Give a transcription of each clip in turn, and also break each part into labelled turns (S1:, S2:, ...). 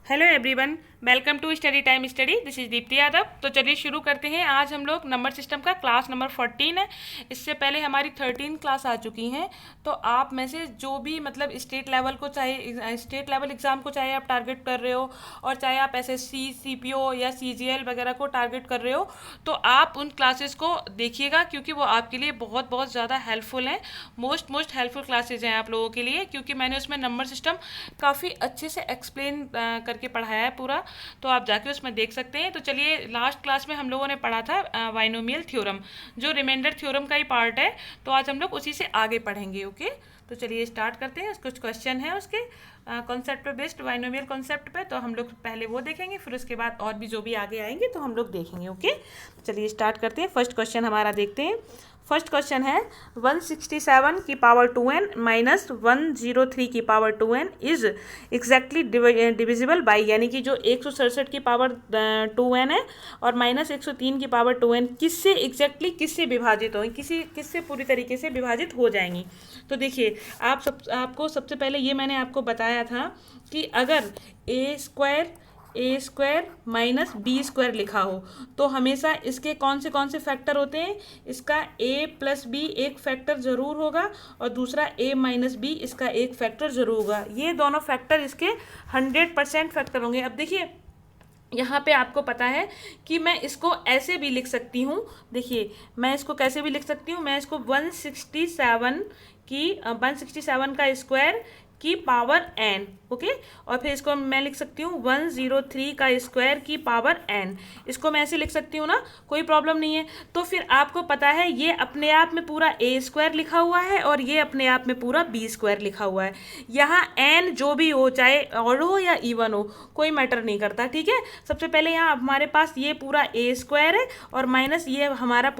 S1: Hello everyone, welcome to study time study. This is Deepti Yadav. तो चलिए शुरू करते हैं। आज हम लोग नंबर सिस्टम का क्लास नंबर 14 है। इससे पहले हमारी 13 क्लास आ चुकी हैं। तो आप में से जो भी मतलब स्टेट लेवल को चाहे स्टेट लेवल एग्ज़ाम को चाहे आप टारगेट कर रहे हो और चाहे आप एसएससी सीपीओ या सीजीएल वगैरह को टारगेट कर रहे हो, तो आप उन क्लासेस को देखिएगा क्योंकि वो आपके लिए बहुत बहुत ज़्यादा हेल्पफुल हैं। मोस्ट हेल्पफुल क्लासेज हैं आप लोगों के लिए, क्योंकि मैंने उसमें नंबर सिस्टम काफ़ी अच्छे से एक्सप्लेन करके पढ़ाया है पूरा। तो आप जाके उसमें देख सकते हैं। तो चलिए, लास्ट क्लास में हम लोगों ने पढ़ा था बाइनोमियल थ्योरम, जो रिमाइंडर थ्योरम का ही पार्ट है। तो आज हम लोग उसी से आगे पढ़ेंगे। ओके, तो चलिए स्टार्ट करते हैं। कुछ क्वेश्चन है उसके कॉन्सेप्ट पे बेस्ड, बाइनोमियल कॉन्सेप्ट पे। तो हम लोग पहले वो देखेंगे, फिर उसके बाद और भी जो भी आगे आएंगे तो हम लोग देखेंगे। ओके, चलिए स्टार्ट करते हैं। फर्स्ट क्वेश्चन हमारा देखते हैं। फर्स्ट क्वेश्चन है 167 की पावर 2n माइनस 103 की power 2n is exactly divisible by, यानी कि जो 167 की पावर 2n है और माइनस 103 की पावर 2n किससे एग्जैक्टली किससे विभाजित होंगी, किससे पूरी तरीके से विभाजित हो जाएंगी। तो देखिए, आपको सबसे पहले ये मैंने आपको बताया था कि अगर ए स्क्वायर माइनस बी स्क्वायर लिखा हो तो हमेशा इसके कौन से फैक्टर होते हैं। इसका ए प्लस बी एक फैक्टर ज़रूर होगा और दूसरा ए माइनस बी इसका एक फैक्टर ज़रूर होगा। ये दोनों फैक्टर इसके 100% फैक्टर होंगे। अब देखिए, यहाँ पे आपको पता है कि मैं इसको ऐसे भी लिख सकती हूँ। देखिए, मैं इसको कैसे भी लिख सकती हूँ। मैं इसको 167 का स्क्वायर की पावर n, ओके, और फिर इसको मैं लिख सकती हूँ 103 का स्क्वायर की पावर n। इसको मैं ऐसे लिख सकती हूँ ना, कोई प्रॉब्लम नहीं है। तो फिर आपको पता है ये अपने आप में पूरा a स्क्वायर लिखा हुआ है और ये अपने आप में पूरा b स्क्वायर लिखा हुआ है। यहाँ n जो भी हो, चाहे ऑड हो या इवन हो, कोई मैटर नहीं करता। ठीक है, सबसे पहले यहाँ हमारे पास ये पूरा a स्क्वायर है और माइनस ये हमारा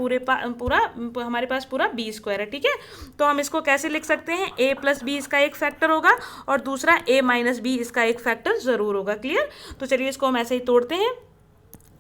S1: हमारे पास पूरा b स्क्वायर है। ठीक है, तो हम इसको कैसे लिख सकते हैं, a प्लस बी इसका एक फैक्टर होगा और दूसरा a माइनस बी इसका एक फैक्टर जरूर होगा। क्लियर। तो चलिए इसको हम ऐसे ही तोड़ते हैं,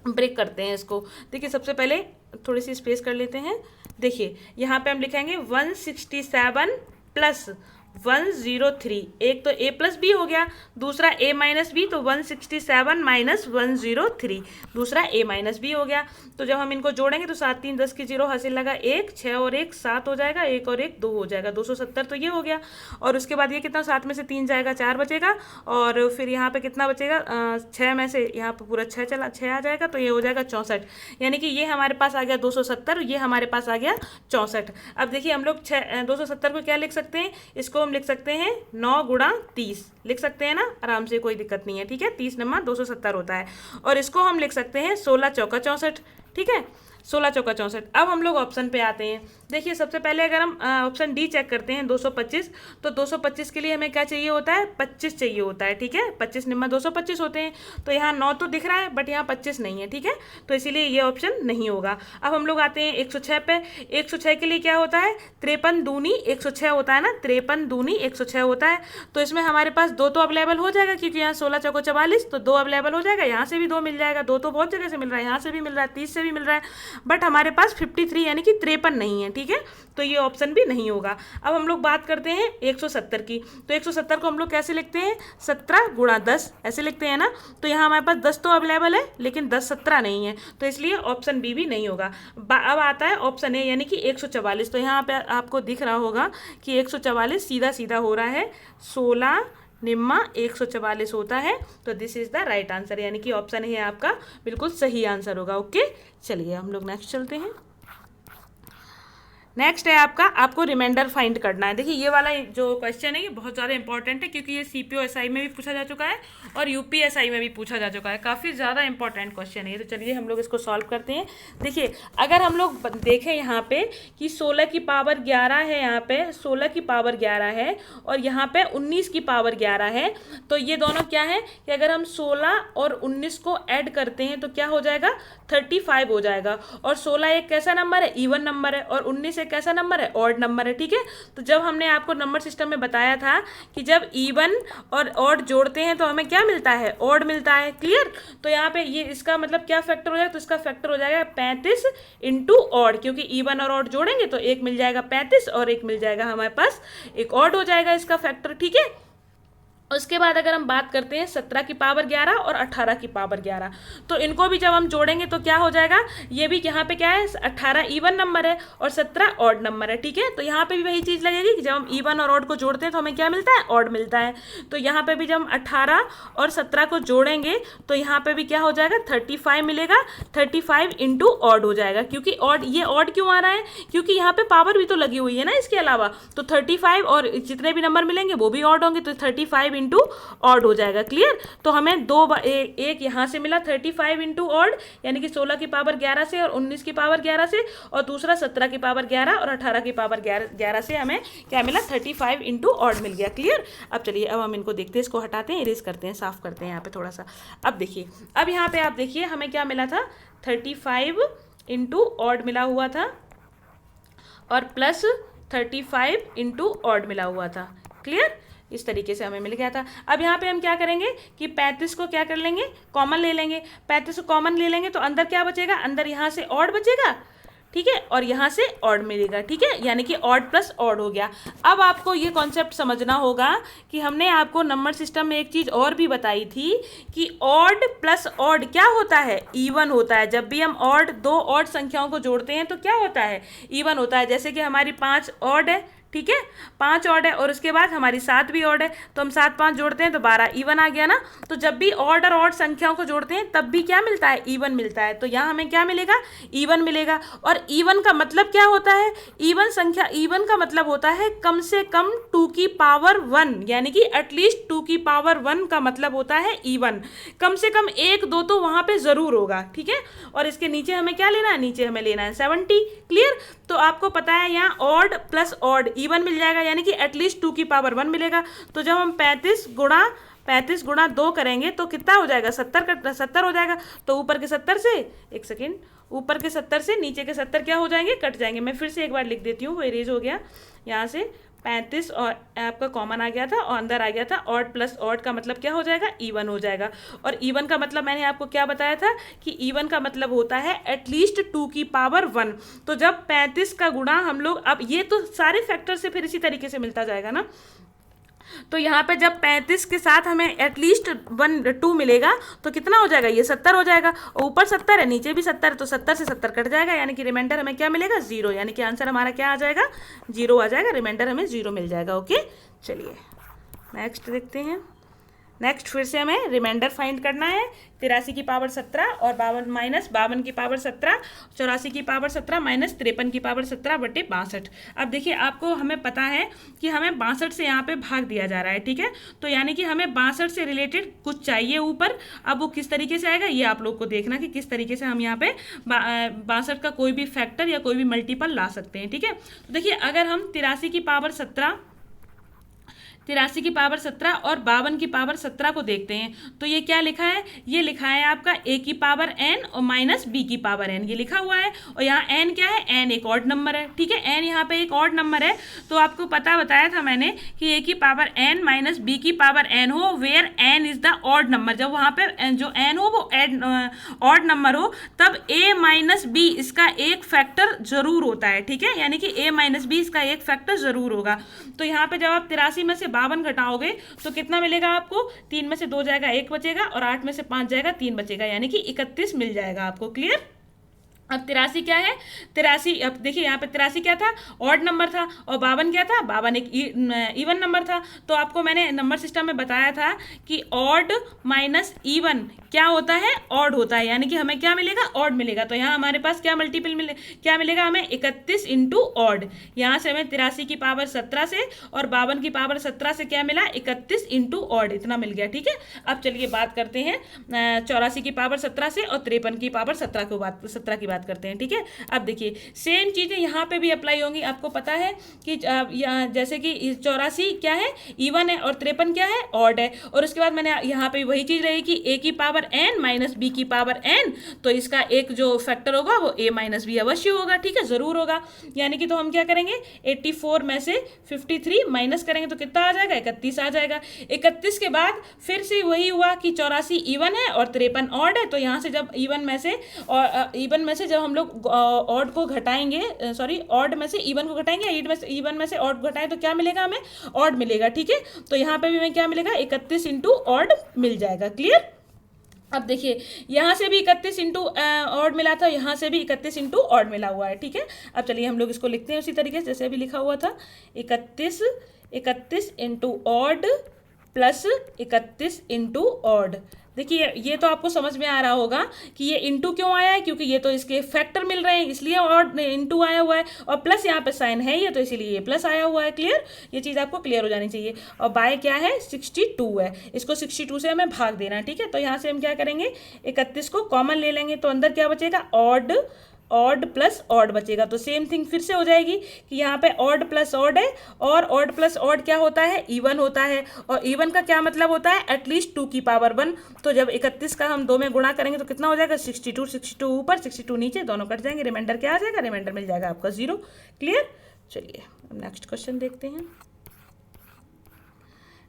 S1: ब्रेक करते हैं इसको। देखिए, सबसे पहले थोड़ी सी स्पेस कर लेते हैं। देखिए, यहाँ पे हम लिखेंगे 167 प्लस 103, एक तो a प्लस बी हो गया, दूसरा a माइनस बी, तो 167 माइनस 103, दूसरा a माइनस बी हो गया। तो जब हम इनको जोड़ेंगे तो 7 3 10 की 0, हासिल लगा 1, 6 और 1 7 हो जाएगा, 1 और 1 2 हो जाएगा, 270। तो ये हो गया। और उसके बाद ये कितना, 7 में से 3 जाएगा, 4 बचेगा। और फिर यहाँ पे कितना बचेगा, 6 में से यहाँ पे पूरा 6 आ जाएगा, तो ये हो जाएगा 64। यानी कि ये हमारे पास आ गया 270, ये हमारे पास आ गया 64। अब देखिए, हम लोग 270 को क्या लिख सकते हैं, इसको हम लिख सकते हैं 9 गुणा 30, लिख सकते हैं ना आराम से, कोई दिक्कत नहीं है। ठीक है, 30 नंबर 270 होता है। और इसको हम लिख सकते हैं 16 चौका 64। ठीक है, 16 चौका 64। अब हम लोग ऑप्शन पे आते हैं। देखिए, सबसे पहले अगर हम ऑप्शन डी चेक करते हैं 225, तो 225 के लिए हमें क्या चाहिए होता है, 25 चाहिए होता है। ठीक है, 25 नंबर 225 होते हैं। तो यहाँ 9 तो दिख रहा है बट यहाँ 25 नहीं है। ठीक है, तो इसीलिए ये ऑप्शन नहीं होगा। अब हम लोग आते हैं 106 पे। 106 के लिए क्या होता है, 53 दूनी 106 होता है ना, 53 दूनी 106 होता है। तो इसमें हमारे पास 2 तो अवेलेबल हो जाएगा, क्योंकि यहाँ 16 चौको 44, तो 2 अवेलेबल हो जाएगा। यहाँ से भी 2 मिल जाएगा, 2 तो बहुत जगह से मिल रहा है, यहाँ से भी मिल रहा है, 30 से भी मिल रहा है, बट हमारे पास 53 यानी कि 53 नहीं है। ठीक है, तो ये ऑप्शन भी नहीं होगा। अब हम लोग बात करते हैं 170 की। तो 170 को हम लोग कैसे लिखते हैं, 17 गुणा 10 ऐसे लिखते हैं ना। तो यहाँ हमारे पास 10 तो अवेलेबल है, लेकिन 10 17 नहीं है, तो इसलिए ऑप्शन बी भी नहीं होगा। अब आता है ऑप्शन ए, यानी कि 144। तो यहाँ पे आपको दिख रहा होगा कि 144 सीधा सीधा हो रहा है, 16 निम्मा 144 होता है। तो this is the right answer, यानी कि ऑप्शन है आपका बिल्कुल सही आंसर होगा। ओके, चलिए हम लोग नेक्स्ट चलते हैं। नेक्स्ट है आपको रिमाइंडर फाइंड करना है। देखिए, ये वाला जो क्वेश्चन है ये बहुत ज़्यादा इंपॉर्टेंट है, क्योंकि ये सीपीओ एसआई में भी पूछा जा चुका है और यूपीएसआई में भी पूछा जा चुका है। काफ़ी ज़्यादा इंपॉर्टेंट क्वेश्चन है ये। तो चलिए हम लोग इसको सॉल्व करते हैं। देखिए, अगर हम लोग देखें यहाँ पे कि 16 की पावर 11 है, यहाँ पे 16 की पावर 11 है और यहाँ पे 19 की पावर 11 है, तो ये दोनों क्या है कि अगर हम 16 और 19 को ऐड करते हैं तो क्या हो जाएगा, 35 हो जाएगा। और 16 एक कैसा नंबर है, इवन नंबर है, और 19 एक कैसा नंबर है, ऑड नंबर है। ठीक है, तो जब हमने आपको नंबर सिस्टम में बताया था कि जब इवन और ऑड जोड़ते हैं तो हमें क्या मिलता है, ऑड मिलता है। क्लियर। तो यहाँ पे ये इसका मतलब क्या फैक्टर हो जाएगा, तो इसका फैक्टर हो जाएगा 35 इंटू ऑड, क्योंकि इवन और ऑड जोड़ेंगे तो एक मिल जाएगा 35 और एक मिल जाएगा हमारे पास एक ऑड हो जाएगा इसका फैक्टर। ठीक है, उसके बाद अगर हम बात करते हैं 17 की पावर 11 और 18 की पावर 11, तो इनको भी जब हम जोड़ेंगे तो क्या हो जाएगा, ये भी यहाँ पे क्या है, 18 इवन नंबर है और 17 ऑड नंबर है, ठीक है। तो यहाँ पे भी वही चीज़ लगेगी कि जब हम इवन और ऑड को जोड़ते हैं तो हमें क्या मिलता है, ऑड मिलता है। तो यहाँ पे भी जब हम 18 और 17 को जोड़ेंगे तो यहाँ पे भी क्या हो जाएगा, 35 मिलेगा, 35 इंटू ऑड हो जाएगा, क्योंकि ऑड, ये ऑड क्यों आ रहा है, क्योंकि यहाँ पे पावर भी तो लगी हुई है ना इसके अलावा। तो 35 और जितने भी नंबर मिलेंगे वो भी ऑड होंगे, तो 35 इंटू ऑड हो जाएगा। क्लियर। तो हमें एक यहाँ से मिला 35 इंटू ऑड, यानी कि 16 की पावर 11 से और 19 की पावर 11 से, और दूसरा 17 की पावर 11 और 18 की पावर 11 से हमें क्या मिला, 35 इंटू ऑड मिल गया। क्लियर। अब चलिए, अब हम इनको देखते हैं, इसको हटाते हैं, इरेज करते हैं, साफ करते हैं यहाँ पे थोड़ा सा। अब देखिए, अब यहाँ पे आप देखिए हमें क्या मिला था, 35 इंटू ऑड मिला हुआ था और प्लस 35 इंटू ऑड मिला हुआ था। क्लियर। इस तरीके से हमें मिल गया था। अब यहाँ पे हम क्या करेंगे कि 35 को क्या कर लेंगे, कॉमन ले लेंगे। 35 को कॉमन ले लेंगे तो अंदर क्या बचेगा, अंदर यहाँ से ऑड बचेगा, ठीक है, और यहाँ से ऑड मिलेगा, ठीक है, यानी कि ऑड प्लस ऑड हो गया। अब आपको ये कॉन्सेप्ट समझना होगा कि हमने आपको नंबर सिस्टम में एक चीज़ और भी बताई थी कि ऑड प्लस ऑड क्या होता है, इवन होता है। जब भी हम ऑड, दो ऑड संख्याओं को जोड़ते हैं तो क्या होता है, इवन होता है। जैसे कि हमारी 5 ऑड है, ठीक है, 5 ऑड है और उसके बाद हमारी 7 भी ऑड है, तो हम 7 5 जोड़ते हैं तो 12 इवन आ गया ना। तो जब भी ऑड और ऑड संख्याओं को जोड़ते हैं तब भी क्या मिलता है, इवन मिलता है। तो यहाँ हमें क्या मिलेगा, इवन मिलेगा। और इवन का मतलब क्या होता है, इवन संख्या, इवन का मतलब होता है कम से कम 2 की पावर 1, यानी कि एटलीस्ट 2 की पावर 1 का मतलब होता है इवन। कम से कम 1 2 तो वहाँ पे ज़रूर होगा, ठीक है। और इसके नीचे हमें क्या लेना है, नीचे हमें लेना है 70। क्लियर। तो आपको पता है यहाँ ऑड प्लस ऑड इवन मिल जाएगा, यानी कि एटलीस्ट 2 की पावर 1 मिलेगा। तो जब हम 35 गुणा 2 करेंगे तो कितना हो जाएगा, 70 हो जाएगा। तो ऊपर के 70 से, एक सेकेंड, ऊपर के 70 से नीचे के 70 क्या हो जाएंगे, कट जाएंगे। मैं फिर से एक बार लिख देती हूँ, वो इरेज हो गया। यहाँ से 35 और आपका कॉमन आ गया था और अंदर आ गया था ऑड प्लस ऑड का मतलब क्या हो जाएगा, इवन हो जाएगा। और इवन का मतलब मैंने आपको क्या बताया था कि इवन का मतलब होता है एटलीस्ट 2 की पावर 1। तो जब 35 का गुणा हम लोग, अब ये तो सारे फैक्टर से फिर इसी तरीके से मिलता जाएगा ना। तो यहाँ पे जब 35 के साथ हमें एटलीस्ट 2 मिलेगा तो कितना हो जाएगा, ये 70 हो जाएगा। और ऊपर 70 है, नीचे भी 70 है, तो 70 से 70 कट जाएगा, यानी कि रिमाइंडर हमें क्या मिलेगा, 0। यानी कि आंसर हमारा क्या आ जाएगा, 0 आ जाएगा, रिमाइंडर हमें 0 मिल जाएगा। ओके, चलिए नेक्स्ट देखते हैं। नेक्स्ट फिर से हमें रिमाइंडर फाइंड करना है। 83 की पावर 17 और 52 की पावर 17, 84 की पावर 17 माइनस 53 की पावर 17 बटे 62। अब देखिए, आपको हमें पता है कि हमें 62 से यहाँ पे भाग दिया जा रहा है, ठीक है। तो यानी कि हमें 62 से रिलेटेड कुछ चाहिए ऊपर। अब वो किस तरीके से आएगा ये आप लोग को देखना कि किस तरीके से हम यहाँ पे 62 का कोई भी फैक्टर या कोई भी मल्टीपल ला सकते हैं, ठीक है। तो देखिए, अगर हम 83 की पावर 17 और 52 की पावर 17 को देखते हैं तो ये क्या लिखा है, ये लिखा है आपका a की पावर n और माइनस b की पावर n, ये लिखा हुआ है। और यहाँ n क्या है, n एक ऑड नंबर है, ठीक है, n यहाँ पे एक ऑड नंबर है। तो आपको बताया था मैंने कि a की पावर n माइनस b की पावर n हो where n is the odd number. जब वहाँ पे जो n हो वो ऑड नंबर हो तब a माइनस b इसका एक फैक्टर जरूर होता है, ठीक है, यानी कि a माइनस b इसका एक फैक्टर जरूर होगा। तो यहाँ पे जब आप 83 में से 52 घटाओगे तो कितना मिलेगा आपको, 3 में से 2 जाएगा 1 बचेगा और 8 में से 5 जाएगा 3 बचेगा, यानी कि 31 मिल जाएगा आपको। क्लियर। अब 83 क्या है, 83, अब देखिए यहाँ पे 83 क्या था, ऑड नंबर था, और 52 क्या था, 52 एक इवन नंबर था। तो आपको मैंने नंबर सिस्टम में बताया था कि ऑड माइनस इवन क्या होता है, ऑड होता है, यानी कि हमें क्या मिलेगा, ऑड मिलेगा। तो यहाँ हमारे पास क्या मल्टीपल क्या मिलेगा हमें, 31 इंटू ऑड। यहाँ से हमें 83 की पावर 17 से और 52 की पावर 17 से क्या मिला, 31 इंटू ऑड, इतना मिल गया, ठीक है। अब चलिए बात करते हैं 84 की पावर 17 से और 53 की पावर 17 की बात करते हैं, ठीक है। अब देखिए, सेम चीजें यहाँ पे भी अप्लाई होंगी। आपको पता है कि जैसे कि 84 क्या है, इवन है, और 53 क्या है, ऑड है। और उसके बाद मैंने यहाँ पे वही चीज रही कि a की पावर n माइनस b की पावर n, तो इसका एक जो फैक्टर होगा वो a माइनस b अवश्य होगा, ठीक है, जरूर होगा। यानी कि तो हम क्या करेंगे, 84 में से 53 माइनस करेंगे तो कितना आ जाएगा, 31 आ जाएगा। 31 के बाद फिर से वही हुआ कि 84 इवन है और 53 ऑड है। तो यहाँ से जब इवन में से जब हम लोग ऑड को घटाएंगे, सॉरी ऑड में से इवन को घटाएंगे, इवन में से ऑड घटाएं तो क्या मिलेगा हमें, ऑड मिलेगा, ठीक है। तो यहाँ पे भी हमें क्या मिलेगा, 31 इंटू ऑड मिल जाएगा, क्लियर। अब देखिए यहाँ से भी 31 इंटू ऑड मिला था, यहाँ से भी 31 इंटू ऑड मिला हुआ है, ठीक है। अब चलिए हम लोग इसको लिखते हैं उसी तरीके से जैसे अभी लिखा हुआ था, 31 into odd plus 31 into odd. देखिए ये तो आपको समझ में आ रहा होगा कि ये इंटू क्यों आया है, क्योंकि ये तो इसके फैक्टर मिल रहे हैं इसलिए ऑड इंटू आया हुआ है, और प्लस यहाँ पे साइन है ये तो इसीलिए ये प्लस आया हुआ है, क्लियर। ये चीज़ आपको क्लियर हो जानी चाहिए। और बाय क्या है, 62 है, इसको 62 से हमें भाग देना है, ठीक है। तो यहाँ से हम क्या करेंगे, 31 को कॉमन ले लेंगे, तो अंदर क्या बचेगा, ऑड प्लस ऑड बचेगा। तो सेम थिंग फिर से हो जाएगी कि यहाँ पे ऑड प्लस ऑड है, और ऑड प्लस ऑड क्या होता है, इवन होता है, और इवन का क्या मतलब होता है, एटलीस्ट 2 की पावर 1। तो जब 31 का हम 2 में गुणा करेंगे तो कितना हो जाएगा, 62 ऊपर 62 नीचे, दोनों कट जाएंगे, रिमाइंडर क्या आ जाएगा, रिमाइंडर मिल जाएगा आपका 0, क्लियर। चलिए अब नेक्स्ट क्वेश्चन देखते हैं।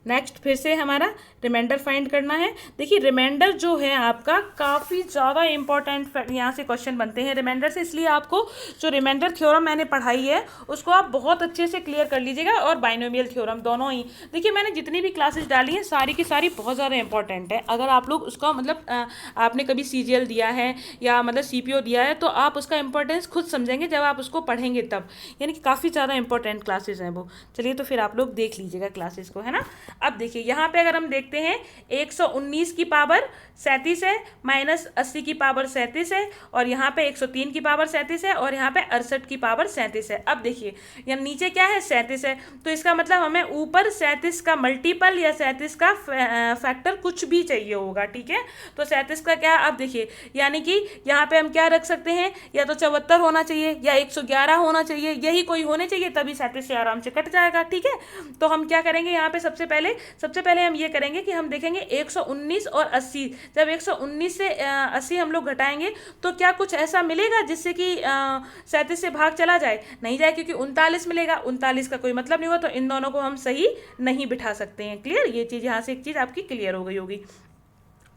S1: नेक्स्ट फिर से हमारा रिमाइंडर फाइंड करना है। देखिए रिमाइंडर जो है आपका काफ़ी ज़्यादा इंपॉर्टेंट यहाँ से क्वेश्चन बनते हैं रिमाइंडर से, इसलिए आपको जो रिमाइंडर थ्योरम मैंने पढ़ाई है उसको आप बहुत अच्छे से क्लियर कर लीजिएगा, और बाइनोमियल थ्योरम दोनों ही। देखिए मैंने जितनी भी क्लासेस डाली हैं सारी की सारी बहुत ज़्यादा इंपॉर्टेंट है। अगर आप लोग उसका मतलब आपने कभी CGL दिया है या मतलब CPO दिया है तो आप उसका इंपॉर्टेंस खुद समझेंगे जब आप उसको पढ़ेंगे तब, यानी कि काफ़ी ज़्यादा इंपॉर्टेंट क्लासेस हैं वो। चलिए तो फिर आप लोग देख लीजिएगा क्लासेस को, है ना। अब देखिए यहाँ पे अगर हम देखते हैं 119 की पावर 37 है, माइनस 80 की पावर 37 है, और यहाँ पे 103 की पावर 37 है, और यहाँ पे 68 की पावर 37 है। अब देखिए यहाँ नीचे क्या है, 37 है, तो इसका मतलब हमें ऊपर 37 का मल्टीपल या 37 का फैक्टर कुछ भी चाहिए होगा, ठीक है। तो 37 का क्या, अब देखिए यानी कि यहाँ पे हम क्या रख सकते हैं, या तो 74 होना चाहिए या 111 होना चाहिए, यही कोई होने चाहिए, तभी 37 से आराम से कट जाएगा, ठीक है। तो हम क्या करेंगे यहाँ पे, सबसे पहले हम ये करेंगे कि हम देखेंगे 119 और 80, जब 119 से 80 हम लोग घटाएंगे तो क्या कुछ ऐसा मिलेगा जिससे कि 37 से भाग चला जाए, नहीं जाए, क्योंकि 39 मिलेगा, 39 का कोई मतलब नहीं हुआ, तो इन दोनों को हम सही नहीं बिठा सकते हैं, क्लियर। ये चीज़ यहाँ से एक चीज़ आपकी क्लियर हो गई होगी।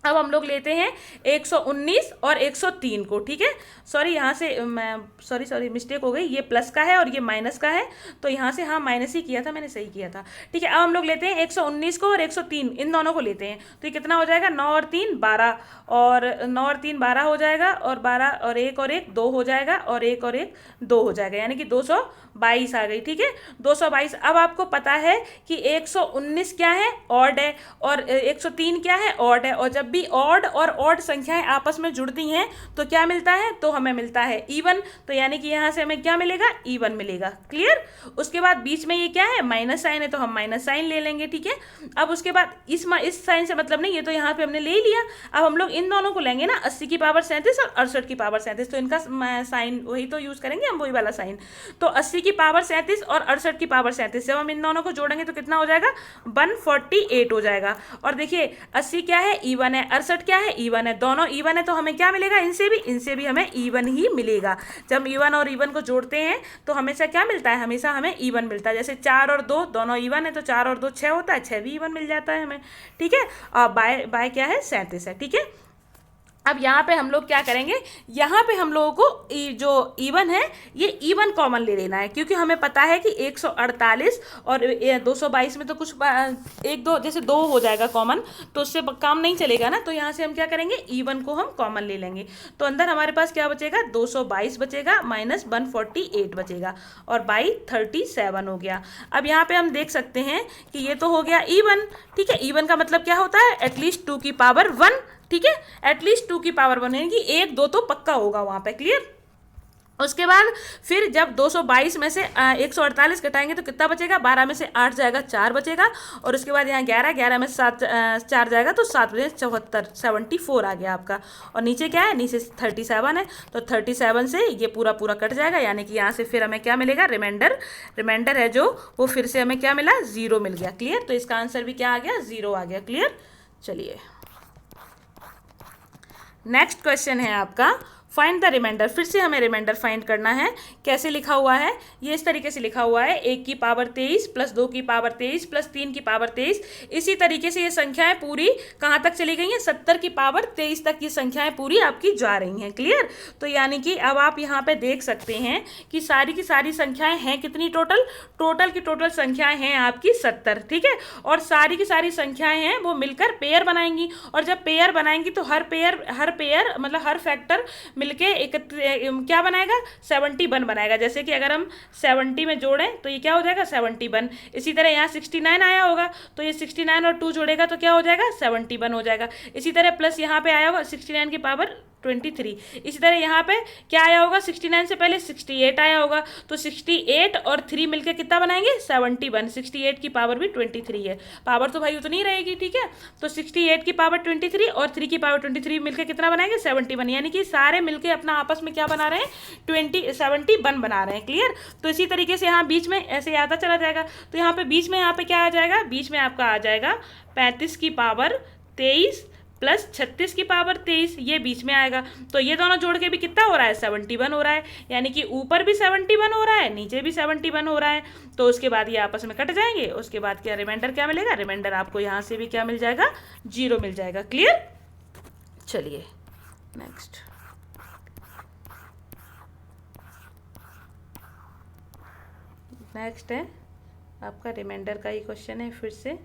S1: अब हम लोग लेते हैं 119 और 103 को, ठीक है। सॉरी यहाँ से मैं सॉरी मिस्टेक हो गई, ये प्लस का है और ये माइनस का है, तो यहाँ से हाँ माइनस ही किया था मैंने, सही किया था, ठीक है। अब हम लोग लेते हैं 119 को और 103, इन दोनों को लेते हैं, तो ये कितना हो जाएगा, 9 और 3 12, और 9 और 3 12 हो जाएगा, और 12 और 1 2 हो जाएगा, और 1 और 1 2 हो जाएगा, यानी कि 222 आ गई, ठीक है, 222। अब आपको पता है कि 119 क्या है, ऑड है, और 103 क्या है, ऑड है, और जब भी ऑड और ऑड संख्याएं आपस में जुड़ती हैं तो क्या मिलता है, तो हमें मिलता है इवन, तो यानी कि यहाँ से हमें क्या मिलेगा, इवन मिलेगा, क्लियर। उसके बाद बीच में ये क्या है, माइनस साइन है, तो हम माइनस साइन ले लेंगे, ठीक है। अब उसके बाद इस साइन से मतलब नहीं, ये तो यहाँ पे हमने ले ही लिया। अब हम लोग इन दोनों को लेंगे ना, 80 की पावर 37 और 68 की पावर 37, तो इनका साइन वही तो यूज करेंगे हम, वही वाला साइन। तो 80 की पावर 37 और 68 की पावर 37, जब हम इन दोनों को जोड़ेंगे तो कितना हो जाएगा, 148 हो जाएगा। और देखिए 80 क्या है, इवन है, 68 क्या है, इवन है, दोनों इवन है, तो हमें क्या मिलेगा, इनसे भी हमें इवन ही मिलेगा। जब इवन और इवन को जोड़ते हैं तो हमेशा क्या मिलता है, हमेशा हमें इवन मिलता है। जैसे 4 और 2 दोनों इवन है, तो 4 और 2 6 होता है, 6 भी इवन मिल जाता है हमें, ठीक है। और बाय क्या है, 37 है, ठीक है। अब यहाँ पे हम लोग क्या करेंगे, यहाँ पे हम लोगों को जो इवन है ये इवन कॉमन ले लेना है, क्योंकि हमें पता है कि 148 और 222 में तो कुछ एक दो जैसे 2 हो जाएगा कॉमन, तो उससे काम नहीं चलेगा ना, तो यहाँ से हम क्या करेंगे, इवन को हम कॉमन ले लेंगे, तो अंदर हमारे पास क्या बचेगा, 222 बचेगा माइनस 148 बचेगा, और बाई 37 हो गया। अब यहाँ पे हम देख सकते हैं कि ये तो हो गया इवन, ठीक है। इवन का मतलब क्या होता है, एटलीस्ट 2 की पावर 1, ठीक है, एटलीस्ट 2 की पावर 1, यानी कि 1 2 तो पक्का होगा वहां पे, क्लियर। उसके बाद फिर जब 222 में से 148 घटाएंगे तो कितना बचेगा, 12 में से 8 जाएगा, 4 बचेगा, और उसके बाद यहाँ 11 में 7 4 जाएगा, तो 7 बजे 74 74 आ गया आपका। और नीचे क्या है, नीचे 37 है, तो 37 से ये पूरा कट जाएगा, यानी कि यहाँ से फिर हमें क्या मिलेगा, रिमाइंडर है जो वो फिर से हमें क्या मिला, 0 मिल गया, क्लियर। तो इसका आंसर भी क्या आ गया, 0 आ गया, क्लियर। चलिए नेक्स्ट क्वेश्चन है आपका फाइंड द रिमाइंडर, फिर से हमें रिमाइंडर फाइंड करना है। कैसे लिखा हुआ है, ये इस तरीके से लिखा हुआ है, 1 की पावर 23 प्लस 2 की पावर 23 प्लस 3 की पावर 23। इसी तरीके से ये संख्याएं पूरी कहाँ तक चली गई हैं, 70 की पावर 23 तक ये संख्याएं पूरी आपकी जा रही हैं। क्लियर। तो यानी कि अब आप यहाँ पे देख सकते हैं कि सारी की सारी संख्याएं हैं कितनी, टोटल की टोटल संख्याएं हैं आपकी 70। ठीक है। और सारी की सारी संख्याएं हैं वो मिलकर पेयर बनाएंगी, और जब पेयर बनाएंगी तो हर पेयर मतलब हर फैक्टर मिलके एक क्या बनाएगा, 71 बनाएगा। जैसे कि अगर हम 70 में जोड़ें तो ये क्या हो जाएगा, 71। इसी तरह यहाँ 69 आया होगा तो ये 69 और 2 जोड़ेगा तो क्या हो जाएगा, 71 हो जाएगा। इसी तरह प्लस यहाँ पे आया होगा 69 की पावर 23। इसी तरह यहाँ पे क्या आया होगा, 69 से पहले 68 आया होगा, तो 68 और 3 मिलके कितना बनाएंगे, 71। 68 की पावर भी 23 है, पावर तो भाई उतनी ही रहेगी। ठीक है। तो 68 की पावर 23 और 3 की पावर 23 मिलके कितना बनाएंगे, 71। यानी कि सारे मिलके अपना आपस में क्या बना रहे हैं, 71 बना रहे हैं। क्लियर। तो इसी तरीके से यहाँ बीच में ऐसे आता चला जाएगा। तो यहाँ पे बीच में यहाँ पे क्या आ जाएगा, बीच में आपका आ जाएगा 35 की पावर 23 प्लस 36 की पावर 23, ये बीच में आएगा। तो ये दोनों जोड़ के भी कितना हो रहा है, 71 हो रहा है। यानी कि ऊपर भी 71 हो रहा है, नीचे भी 71 हो रहा है। तो उसके बाद ये आपस में कट जाएंगे। उसके बाद क्या रिमाइंडर क्या मिलेगा, रिमाइंडर आपको यहाँ से भी क्या मिल जाएगा, 0 मिल जाएगा। क्लियर। चलिए नेक्स्ट। नेक्स्ट है आपका रिमाइंडर का ही क्वेश्चन है फिर से।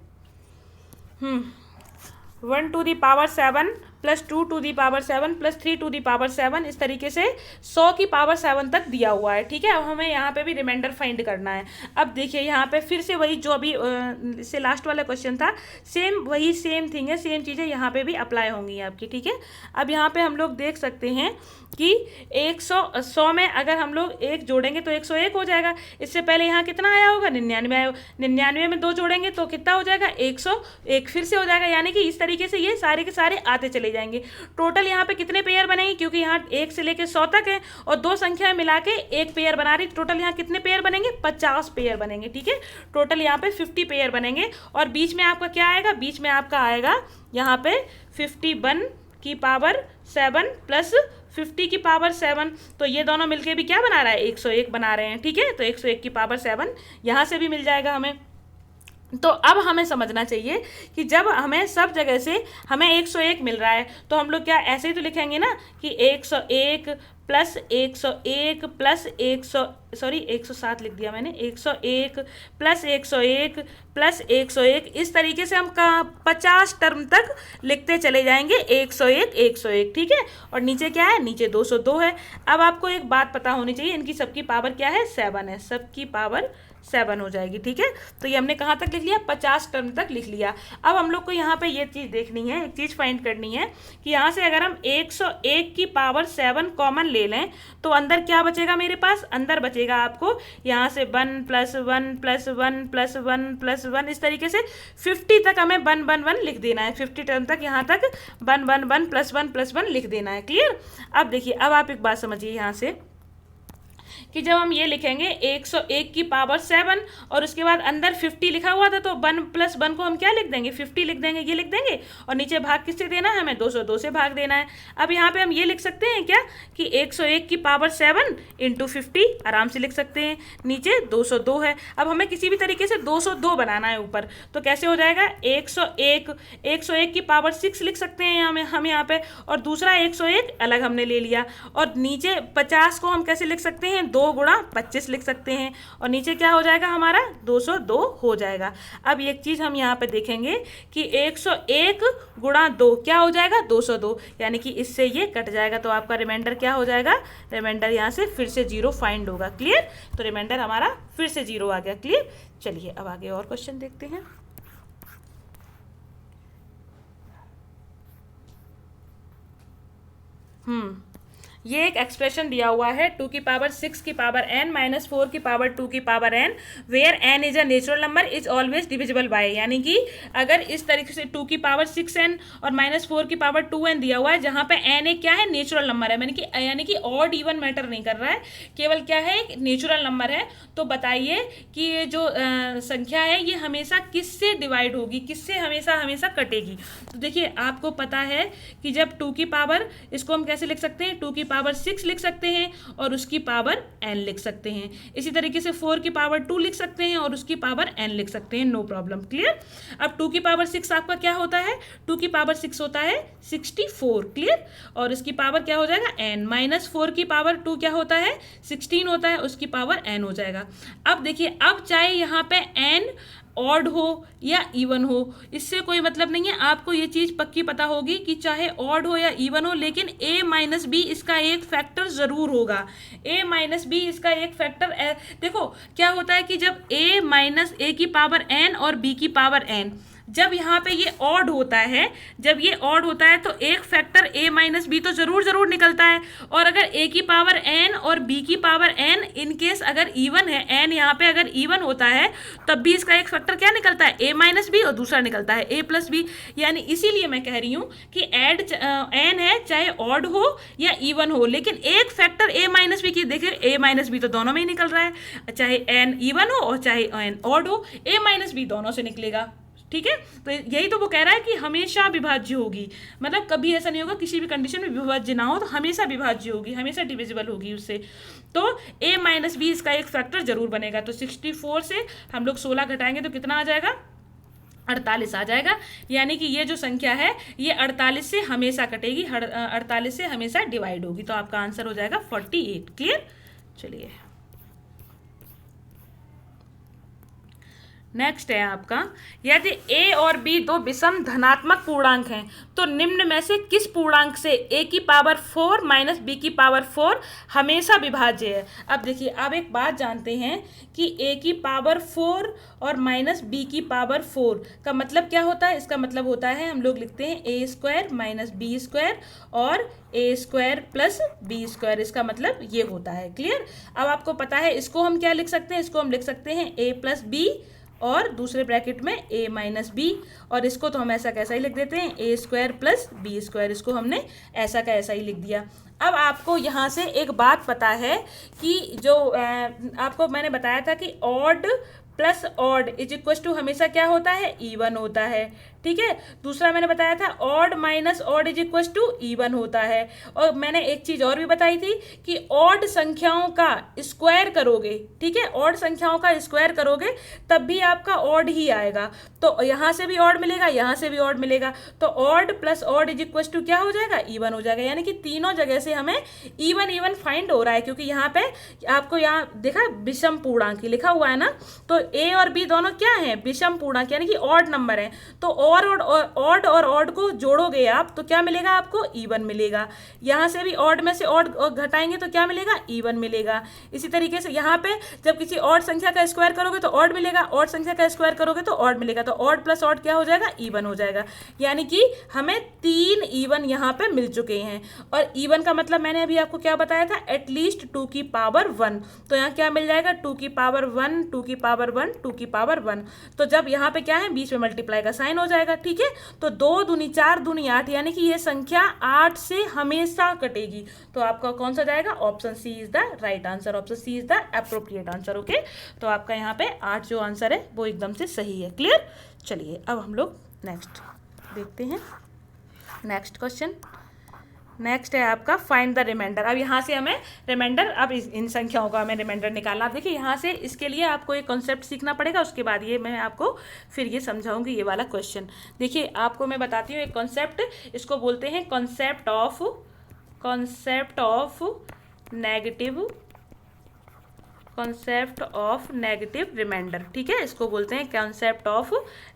S1: 1 to the power 7 plus 2 to the power 7 plus 3 to the power 7, इस तरीके से 100 की पावर 7 तक दिया हुआ है। ठीक है। अब हमें यहाँ पे भी रिमाइंडर फाइंड करना है। अब देखिए यहाँ पे फिर से वही जो अभी इससे लास्ट वाला क्वेश्चन था, सेम थिंग है, सेम चीज़ें यहाँ पे भी अप्लाई होंगी आपकी। ठीक है। अब यहाँ पे हम लोग देख सकते हैं कि 100 में अगर हम लोग 1 जोड़ेंगे तो 101 हो जाएगा। इससे पहले यहाँ कितना आया होगा, 99 आया। 99 में 2 जोड़ेंगे तो कितना हो जाएगा, 101 फिर से हो जाएगा। यानी कि इस तरीके से ये सारे के सारे आते चले जाएंगे। टोटल यहाँ पे कितने पेयर बनेंगे, क्योंकि यहाँ 1 से लेके 100 तक है और 2 संख्याएं मिला के 1 पेयर बना रही। टोटल यहाँ कितने पेयर बनेंगे, 50 पेयर बनेंगे। ठीक है। टोटल यहाँ पे 50 पेयर बनेंगे। और बीच में आपका क्या आएगा, बीच में आपका आएगा यहाँ पे 51 की पावर 7 प्लस 50 की पावर 7। तो ये दोनों मिलके भी क्या बना रहा है, 101 बना रहे हैं। ठीक है। तो 101 की पावर 7 यहाँ से भी मिल जाएगा हमें। तो अब हमें समझना चाहिए कि जब हमें सब जगह से हमें 101 मिल रहा है तो हम लोग क्या ऐसे ही तो लिखेंगे ना कि 101 प्लस 101 प्लस 107 लिख दिया मैंने, 101 प्लस 101 प्लस 101। इस तरीके से हम 50 टर्म तक लिखते चले जाएंगे, 101 101। ठीक है। और नीचे क्या है, नीचे 202 है। अब आपको एक बात पता होनी चाहिए, इनकी सबकी पावर क्या है, 7 है। सबकी पावर 7 हो जाएगी। ठीक है। तो ये हमने कहाँ तक लिख लिया, 50 टर्म तक लिख लिया। अब हम लोग को यहाँ पे ये चीज़ देखनी है, एक चीज़ फाइंड करनी है कि यहाँ से अगर हम 101 की पावर 7 कॉमन ले लें तो अंदर क्या बचेगा मेरे पास, अंदर बचेगा आपको यहाँ से 1 प्लस 1 प्लस 1 प्लस 1 प्लस 1, इस तरीके से 50 तक हमें 1 1 1 लिख देना है। 50 टर्म तक यहाँ तक 1 1 1 प्लस 1 प्लस 1 लिख देना है। क्लियर। अब देखिए, अब आप एक बात समझिए यहाँ से कि जब हम ये लिखेंगे 101 की पावर 7 और उसके बाद अंदर 50 लिखा हुआ था तो 1 प्लस 1 को हम क्या लिख देंगे, 50 लिख देंगे, ये लिख देंगे। और नीचे भाग किससे देना है, हमें 202 से भाग देना है। अब यहाँ पे हम ये लिख सकते हैं क्या कि 101 की पावर 7 इंटू 50, आराम से लिख सकते हैं। नीचे 202 है। अब हमें किसी भी तरीके से 202 बनाना है ऊपर, तो कैसे हो जाएगा, 101 की पावर 6 लिख सकते हैं हम यहाँ पे, और दूसरा 101 अलग हमने ले लिया। और नीचे 50 को हम कैसे लिख सकते हैं, 2 गुणा 25 लिख सकते हैं। और नीचे क्या हो जाएगा हमारा, 202 हो जाएगा। अब एक चीज़ हम यहाँ पे देखेंगे कि 101 गुणा 2 क्या हो जाएगा, 202, यानी कि इससे ये कट जाएगा। तो आपका रिमाइंडर क्या हो जाएगा, रिमाइंडर यहाँ से फिर से 0 फाइंड होगा। क्लियर। तो रिमाइंडर हमारा फिर से 0 आ गया। क्लियर। चलिए अब आगे और क्वेश्चन देखते हैं। ये एक एक्सप्रेशन दिया हुआ है 2 की पावर 6 की पावर n माइनस 4 की पावर 2 की power n, where n is a natural number is always divisible by. यानी कि अगर इस तरीके से 2 की पावर 6n और माइनस 4 की पावर 2n दिया हुआ है, जहाँ पे n एक क्या है, नेचुरल नंबर है, यानी कि ऑड इवन मैटर नहीं कर रहा है, केवल क्या है, एक नेचुरल नंबर है। तो बताइए कि ये जो संख्या है ये हमेशा किससे डिवाइड होगी, किससे हमेशा कटेगी। तो देखिए आपको पता है कि जब 2 की पावर, इसको हम कैसे लिख सकते हैं, 2 की पावर 6 लिख सकते हैं और उसकी पावर n लिख सकते हैं। इसी तरीके से 4 की पावर 2 लिख सकते हैं और उसकी पावर n लिख सकते हैं, नो प्रॉब्लम। क्लियर। अब 2 की पावर 6 आपका क्या होता है, 2 की पावर 6 होता है 64। क्लियर। और इसकी पावर क्या हो जाएगा n, माइनस 4 की पावर 2 क्या होता है 16 होता है, उसकी पावर n हो जाएगा। अब देखिए, अब चाहे यहाँ पे n ऑड हो या इवन हो, इससे कोई मतलब नहीं है। आपको ये चीज़ पक्की पता होगी कि चाहे ऑड हो या इवन हो, लेकिन a माइनस बी इसका एक फैक्टर ज़रूर होगा। a माइनस बी इसका एक फैक्टर देखो क्या होता है कि जब a माइनस a की पावर n और b की पावर n, जब यहाँ पे ये ऑड होता है, जब ये ऑड होता है तो एक फैक्टर a माइनस बी तो ज़रूर निकलता है। और अगर a की पावर n और b की पावर n इन केस अगर इवन है, n यहाँ पे अगर इवन होता है तब भी इसका एक फैक्टर क्या निकलता है, a माइनस बी, और दूसरा निकलता है a प्लस बी। यानी इसीलिए मैं कह रही हूँ कि एड n है चाहे ऑड हो या इवन हो, लेकिन एक फैक्टर a माइनस बी की, देखिए a माइनस बी तो दोनों में ही निकल रहा है, चाहे n इवन हो और चाहे n ऑड हो, a माइनस बी दोनों से निकलेगा। ठीक है, तो यही तो वो कह रहा है कि हमेशा विभाज्य होगी, मतलब कभी ऐसा नहीं होगा किसी भी कंडीशन में विभाज्य ना हो, तो हमेशा विभाज्य होगी, हमेशा डिविजिबल होगी उससे। तो a माइनस बी इसका एक फैक्टर जरूर बनेगा। तो 64 से हम लोग 16 घटाएंगे तो कितना आ जाएगा, 48 आ जाएगा। यानी कि ये जो संख्या है ये 48 से हमेशा कटेगी, 48 से हमेशा डिवाइड होगी। तो आपका आंसर हो जाएगा 48। क्लियर। चलिए नेक्स्ट है आपका, यदि a और b दो विषम धनात्मक पूर्णांक हैं तो निम्न में से किस पूर्णांक से a की पावर 4 माइनस b की पावर 4 हमेशा विभाज्य है। अब देखिए, अब एक बात जानते हैं कि a की पावर 4 और माइनस b की पावर 4 का मतलब क्या होता है। इसका मतलब होता है, हम लोग लिखते हैं a square minus B square और a square plus B square, इसका मतलब ये होता है। क्लियर। अब आपको पता है इसको हम क्या लिख सकते हैं, इसको हम लिख सकते हैं a प्लस बी और दूसरे ब्रैकेट में a माइनस बी, और इसको तो हम ऐसा कैसा ही लिख देते हैं a square plus B square, इसको हमने ऐसा का ऐसा ही लिख दिया। अब आपको यहाँ से एक बात पता है कि जो आपको मैंने बताया था कि odd plus odd is equal to हमेशा क्या होता है, इवन होता है। ठीक है। दूसरा मैंने बताया था odd minus odd is equal to even होता है। और मैंने एक चीज़ और भी बताई थी कि ऑड संख्याओं का स्क्वायर करोगे, ठीक है, ऑड संख्याओं का स्क्वायर करोगे तब भी आपका ऑड ही आएगा। तो यहाँ से भी ऑड मिलेगा, यहाँ से भी ऑड मिलेगा, तो odd plus odd is equal to क्या हो जाएगा, इवन हो जाएगा। यानी कि तीनों जगह से हमें इवन इवन फाइंड हो रहा है, क्योंकि यहाँ पे आपको यहाँ देखा विषम पूर्णांक लिखा हुआ है ना, तो ए और बी दोनों क्या है, विषम पूर्णांक यानी कि ऑड नंबर है। तो ऑड और ऑड को जोड़ोगे आप तो क्या मिलेगा, आपको इवन मिलेगा। यहाँ से भी ऑड में से ऑड घटाएंगे तो क्या मिलेगा, इवन मिलेगा। इसी तरीके से यहाँ पे जब किसी ऑड संख्या का स्क्वायर करोगे तो ऑड मिलेगा, ऑड संख्या का स्क्वायर करोगे तो ऑड मिलेगा, तो ऑड प्लस ऑड क्या हो जाएगा, इवन हो जाएगा। यानी कि हमें 3 इवन यहाँ पे मिल चुके हैं। और इवन का मतलब मैंने अभी आपको क्या बताया था, एटलीस्ट 2 की पावर 1। तो यहाँ क्या मिल जाएगा, 2 की पावर 1, 2 की पावर 1, 2 की पावर 1। तो जब यहाँ पे क्या है, बीच में मल्टीप्लाई का साइन हो जाएगा। ठीक है। तो 2 दूनी 4 दूनी 8, यानी कि ये संख्या 8 से हमेशा कटेगी। तो आपका कौन सा जाएगा, option C is the right answer, option C is the appropriate answer. Okay, तो आपका यहाँ पे 8 जो आंसर है वो एकदम से सही है। क्लियर। चलिए अब हम लोग नेक्स्ट देखते हैं, नेक्स्ट क्वेश्चन। नेक्स्ट है आपका फाइंड द रिमाइंडर। अब यहाँ से हमें रिमाइंडर, अब इन संख्याओं का हमें रिमाइंडर निकालना। आप देखिए यहाँ से इसके लिए आपको एक कॉन्सेप्ट सीखना पड़ेगा, उसके बाद ये मैं आपको फिर ये समझाऊंगी ये वाला क्वेश्चन। देखिए आपको मैं बताती हूँ एक कॉन्सेप्ट, इसको बोलते हैं कॉन्सेप्ट ऑफ नेगेटिव रिमाइंडर। ठीक है, इसको बोलते हैं कॉन्सेप्ट ऑफ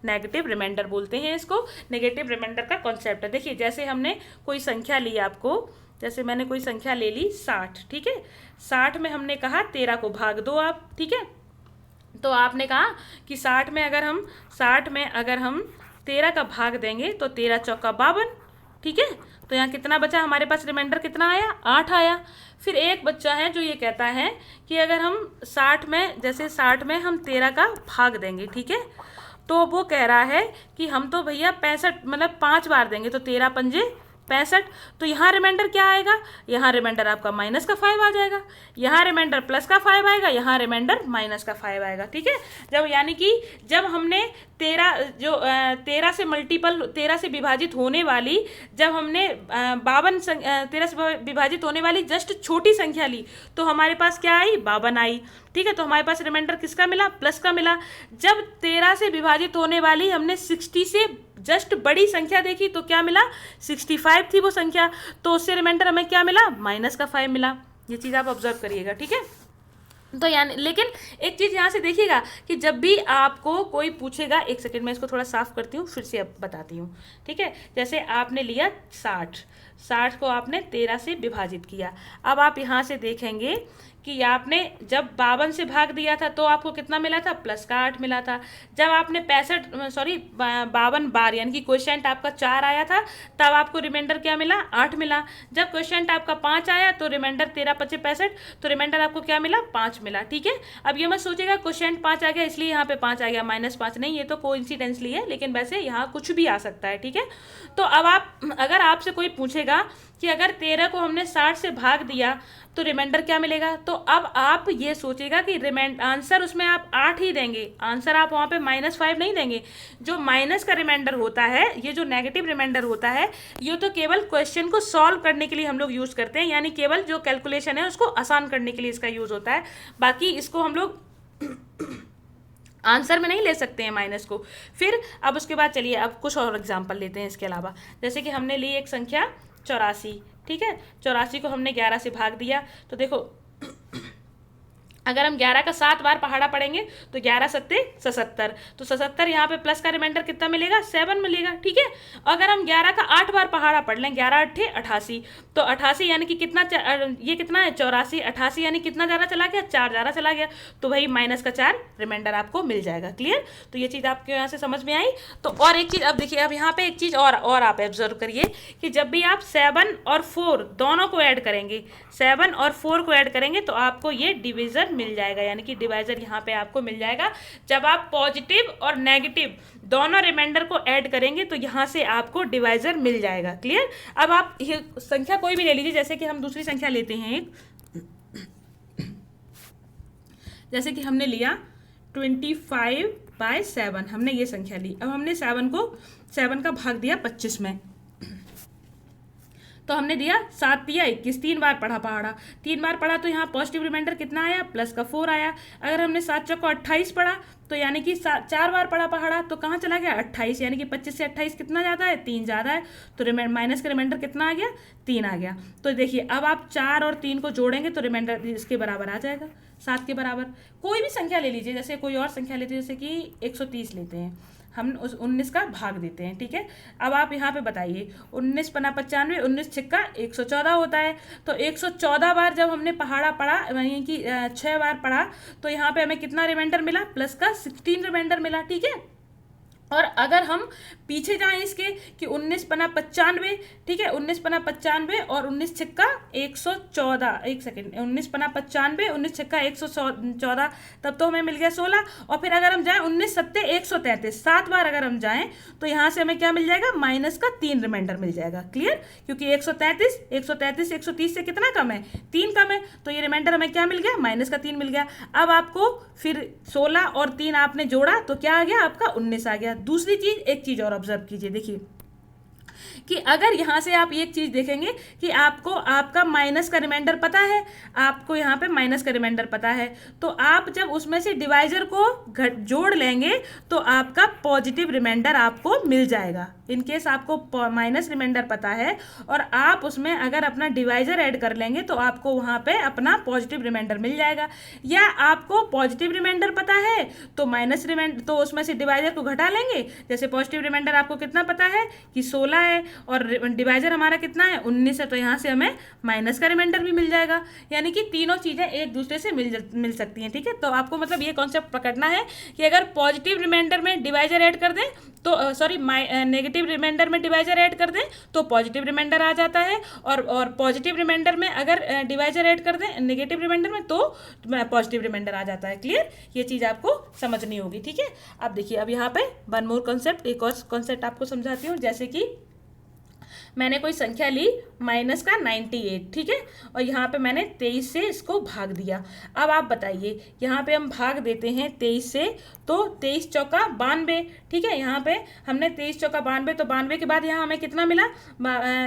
S1: नेगेटिव रिमाइंडर, बोलते हैं इसको। नेगेटिव रिमाइंडर का कॉन्सेप्ट है। देखिए जैसे हमने कोई संख्या ली, आपको जैसे मैंने कोई संख्या ले ली 60। ठीक है, 60 में हमने कहा 13 को भाग दो आप। ठीक है, तो आपने कहा कि 60 में अगर हम 13 का भाग देंगे तो 13 चौका 52। ठीक है, तो यहाँ कितना बचा हमारे पास, रिमाइंडर कितना आया, 8 आया। फिर एक बच्चा है जो ये कहता है कि अगर हम 60 में हम 13 का भाग देंगे, ठीक है, तो वो कह रहा है कि हम तो भैया 65 मतलब 5 बार देंगे, तो 13 पंजे 65, तो यहाँ रिमाइंडर क्या आएगा, यहाँ रिमाइंडर आपका माइनस का 5 आ जाएगा, यहाँ रिमाइंडर प्लस का 5 आएगा, यहाँ रिमाइंडर माइनस का 5 आएगा। ठीक है, जब यानी कि जब हमने 13 से मल्टीपल 13 से विभाजित होने वाली, जब हमने 13 से विभाजित होने वाली जस्ट छोटी संख्या ली तो हमारे पास क्या आई, 52 आई। ठीक है, तो हमारे पास रिमाइंडर किसका मिला, प्लस का मिला। जब 13 से विभाजित होने वाली हमने 60 से जस्ट बड़ी संख्या देखी तो क्या मिला, 65 थी वो संख्या, तो उससे रिमाइंडर हमें क्या मिला, माइनस का 5 मिला। ये चीज़ आप ऑब्जर्व करिएगा। ठीक है, तो यानी लेकिन एक चीज़ यहाँ से देखिएगा कि जब भी आपको कोई पूछेगा, एक सेकंड में इसको थोड़ा साफ करती हूँ फिर से अब बताती हूँ। ठीक है, जैसे आपने लिया 60 को आपने 13 से विभाजित किया। अब आप यहाँ से देखेंगे कि आपने जब 52 से भाग दिया था तो आपको कितना मिला था, प्लस का 8 मिला था। जब आपने 52 बार यानी कि क्वोशिएंट आपका 4 आया था तब आपको रिमाइंडर क्या मिला, 8 मिला। जब क्वोशिएंट आपका 5 आया तो रिमाइंडर 13 5 65, तो रिमाइंडर आपको क्या मिला, 5 मिला। ठीक है, अब ये मत सोचेगा क्वोशिएंट 5 आ गया इसलिए यहाँ पे 5 आ गया, -5 नहीं, ये तो कोइंसिडेंसली है, लेकिन वैसे यहाँ कुछ भी आ सकता है। ठीक है, तो अब अगर आपसे कोई पूछेगा कि अगर 13 को हमने 60 से भाग दिया तो रिमाइंडर क्या मिलेगा, तो अब आप ये सोचेगा कि आंसर उसमें आप 8 ही देंगे, आंसर आप वहाँ पे -5 नहीं देंगे। जो माइनस का रिमाइंडर होता है, ये जो नेगेटिव रिमाइंडर होता है, ये तो केवल क्वेश्चन को सॉल्व करने के लिए हम लोग यूज़ करते हैं, यानी केवल जो कैलकुलेशन है उसको आसान करने के लिए इसका यूज़ होता है। बाकी इसको हम लोग आंसर में नहीं ले सकते हैं माइनस को। फिर अब उसके बाद चलिए अब कुछ और एग्जाम्पल लेते हैं इसके अलावा। जैसे कि हमने ली एक संख्या 84। ठीक है, 84 को हमने 11 से भाग दिया, तो देखो अगर हम 11 का 7 बार पहाड़ा पढ़ेंगे तो 11 सत्ते 77, तो 77 यहाँ पे प्लस का रिमाइंडर कितना मिलेगा, 7 मिलेगा। ठीक है, अगर हम 11 का 8 बार पहाड़ा पढ़ लें, 11 8 88, तो 88 यानी कि कितना, ये कितना है 84, 88 यानी कितना ज़्यादा चला गया, 4 ज़्यादा चला गया, तो वही माइनस का 4 रिमाइंडर आपको मिल जाएगा। क्लियर, तो ये चीज़ आपके यहाँ से समझ में आई। तो और एक चीज़ अब देखिए, अब यहाँ पे एक चीज़ और आप ऑब्जर्व करिए कि जब भी आप 7 और 4 दोनों को ऐड करेंगे, 7 और 4 को ऐड करेंगे तो आपको ये डिविजन मिल जाएगा, यानी कि डिवाइजर यहाँ पे आपको मिल जाएगा। जब आप पॉजिटिव और नेगेटिव दोनों रिमाइंडर को ऐड करेंगे तो यहाँ से आपको डिवाइजर मिल जाएगा। क्लियर, अब आप ये संख्या कोई भी ले लीजिए, जैसे कि हम दूसरी संख्या लेते हैं एक, जैसे कि हमने लिया 25/7, हमने ये संख्या ली। अब हमने 7 का भाग दिया 25 में, तो हमने दिया 7 दिया 21, 3 बार पढ़ा पहाड़ा, 3 बार पढ़ा तो यहाँ पॉजिटिव रिमाइंडर कितना आया, प्लस का 4 आया। अगर हमने 7 चौको 28 पढ़ा तो यानी कि 4 बार पढ़ा पहाड़ा तो कहाँ चला गया, 28, यानी कि 25 से 28 कितना ज़्यादा है, 3 ज़्यादा है, तो माइनस का रिमाइंडर कितना आ गया, 3 आ गया। तो देखिए अब आप 4 और 3 को जोड़ेंगे तो रिमाइंडर इसके बराबर आ जाएगा, 7 के बराबर। कोई भी संख्या ले लीजिए, जैसे कोई और संख्या लेते हैं, जैसे कि 130 लेते हैं, हम उस 19 का भाग देते हैं। ठीक है, अब आप यहाँ पे बताइए, 19 पना 95, 19 छिक्का 114 होता है, तो 114 बार जब हमने पहाड़ा पढ़ा, यानी कि 6 बार पढ़ा, तो यहाँ पे हमें कितना रिमाइंडर मिला, प्लस का 16 रिमाइंडर मिला। ठीक है, और अगर हम पीछे जाएं इसके कि 19 पना 95, ठीक है, 19 पना 95 और 19 छिक्का 114, एक सेकेंड, 19 पना 95, 19 छिक्का 114, तब तो हमें मिल गया 16। और फिर अगर हम जाएं 19 सत्ते 133, 7 बार अगर हम जाएं तो यहाँ से हमें क्या मिल जाएगा, माइनस का 3 रिमाइंडर मिल जाएगा। क्लियर, क्योंकि 133 130 से कितना कम है, 3 कम है, तो ये रिमाइंडर हमें क्या मिल गया, माइनस का 3 मिल गया। अब आपको फिर 16 और 3 आपने जोड़ा तो क्या आ गया, आपका 19 आ गया। दूसरी चीज, एक चीज और ऑब्जर्व कीजिए, देखिए कि अगर यहाँ से आप एक चीज देखेंगे कि आपको आपका माइनस का रिमाइंडर पता है, आपको यहाँ पे माइनस का रिमाइंडर पता है, तो आप जब उसमें से डिवाइजर को जोड़ लेंगे तो आपका पॉजिटिव रिमाइंडर आपको मिल जाएगा। इन केस आपको माइनस रिमाइंडर पता है और आप उसमें अगर अपना डिवाइजर ऐड कर लेंगे तो आपको वहाँ पे अपना पॉजिटिव रिमाइंडर मिल जाएगा। या आपको पॉजिटिव रिमाइंडर पता है तो माइनस रिमाइंडर, तो उसमें से डिवाइजर को घटा लेंगे। जैसे पॉजिटिव रिमाइंडर आपको कितना पता है कि 16 है और डिवाइजर हमारा कितना है, 19 है, तो यहाँ से हमें माइनस का रिमाइंडर भी मिल जाएगा। यानी कि तीनों चीज़ें एक दूसरे से मिल सकती हैं। ठीक है, तो आपको मतलब ये कॉन्सेप्ट पकड़ना है कि अगर पॉजिटिव रिमाइंडर में डिवाइजर ऐड कर दें तो नेगेटिव रिमाइंडर में डिवाइजर ऐड कर दें तो पॉजिटिव रिमाइंडर आ जाता है, और पॉजिटिव रिमाइंडर में अगर डिवाइजर ऐड कर दें नेगेटिव रिमाइंडर में तो पॉजिटिव रिमाइंडर आ जाता है। क्लियर, ये चीज़ आपको समझनी होगी। ठीक है, अब देखिए, अब यहाँ पे वन मोर कॉन्सेप्ट, एक और कॉन्सेप्ट आपको समझाती हूँ। जैसे कि मैंने कोई संख्या ली माइनस का 98, ठीक है, और यहाँ पे मैंने 23 से इसको भाग दिया। अब आप बताइए, यहाँ पे हम भाग देते हैं 23 से, तो 23 चौका 92, ठीक है, यहाँ पे हमने 23 चौका 92, तो 92 के बाद यहाँ हमें कितना मिला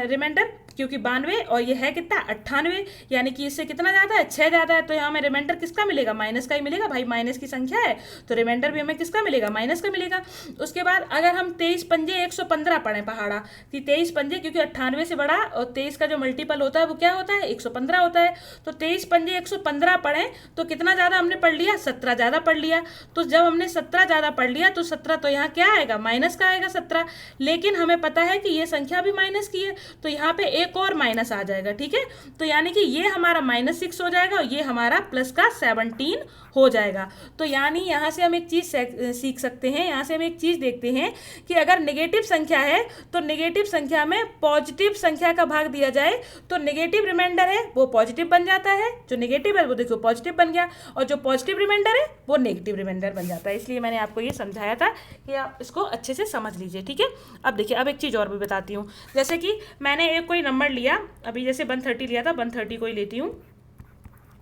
S1: रिमाइंडर, क्योंकि 92 और ये है कितना 98, यानी कि इससे कितना ज़्यादा है, 6 ज़्यादा है, तो यहाँ हमें रिमाइंडर किसका मिलेगा, माइनस का ही मिलेगा भाई, माइनस की संख्या है तो रिमाइंडर भी हमें किसका मिलेगा, माइनस का मिलेगा। उसके बाद अगर हम 23 पंजे 115 पढ़ें पहाड़ा, कि 23 पंजे, क्योंकि 98 से बड़ा और 23 का जो मल्टीपल होता है वो क्या होता है, 115 होता है, तो 23 पंजे 115 पढ़ें तो कितना ज़्यादा हमने पढ़ लिया, 17 ज़्यादा पढ़ लिया। तो जब हमने 17 ज़्यादा पढ़ लिया तो 17 तो यहाँ क्या आएगा, माइनस का आएगा 17, लेकिन हमें पता है कि ये संख्या भी माइनस की है, तो यहाँ पे एक और माइनस आ जाएगा, ठीक है, तो यानी कि ये हमारा -6 हो जाएगा और ये हमारा प्लस का 17 हो जाएगा। तो यानी यहाँ से हम एक चीज़ सीख सकते हैं, यहाँ से हम एक चीज़ देखते हैं कि अगर नेगेटिव संख्या है तो नेगेटिव संख्या में पॉजिटिव संख्या का भाग दिया जाए तो नेगेटिव रिमाइंडर है वो पॉजिटिव बन जाता है, जो नेगेटिव है वो देखो पॉजिटिव बन गया, और जो पॉजिटिव रिमाइंडर है वो नेगेटिव रिमाइंडर बन जाता है। इसलिए मैंने आपको ये समझाया था कि आप इसको अच्छे से समझ लीजिए, ठीक है। अब देखिए, अब एक चीज़ और भी बताती हूँ, जैसे कि मैंने एक कोई नंबर लिया, अभी जैसे 130 लिया था, 130 को ही लेती हूँ,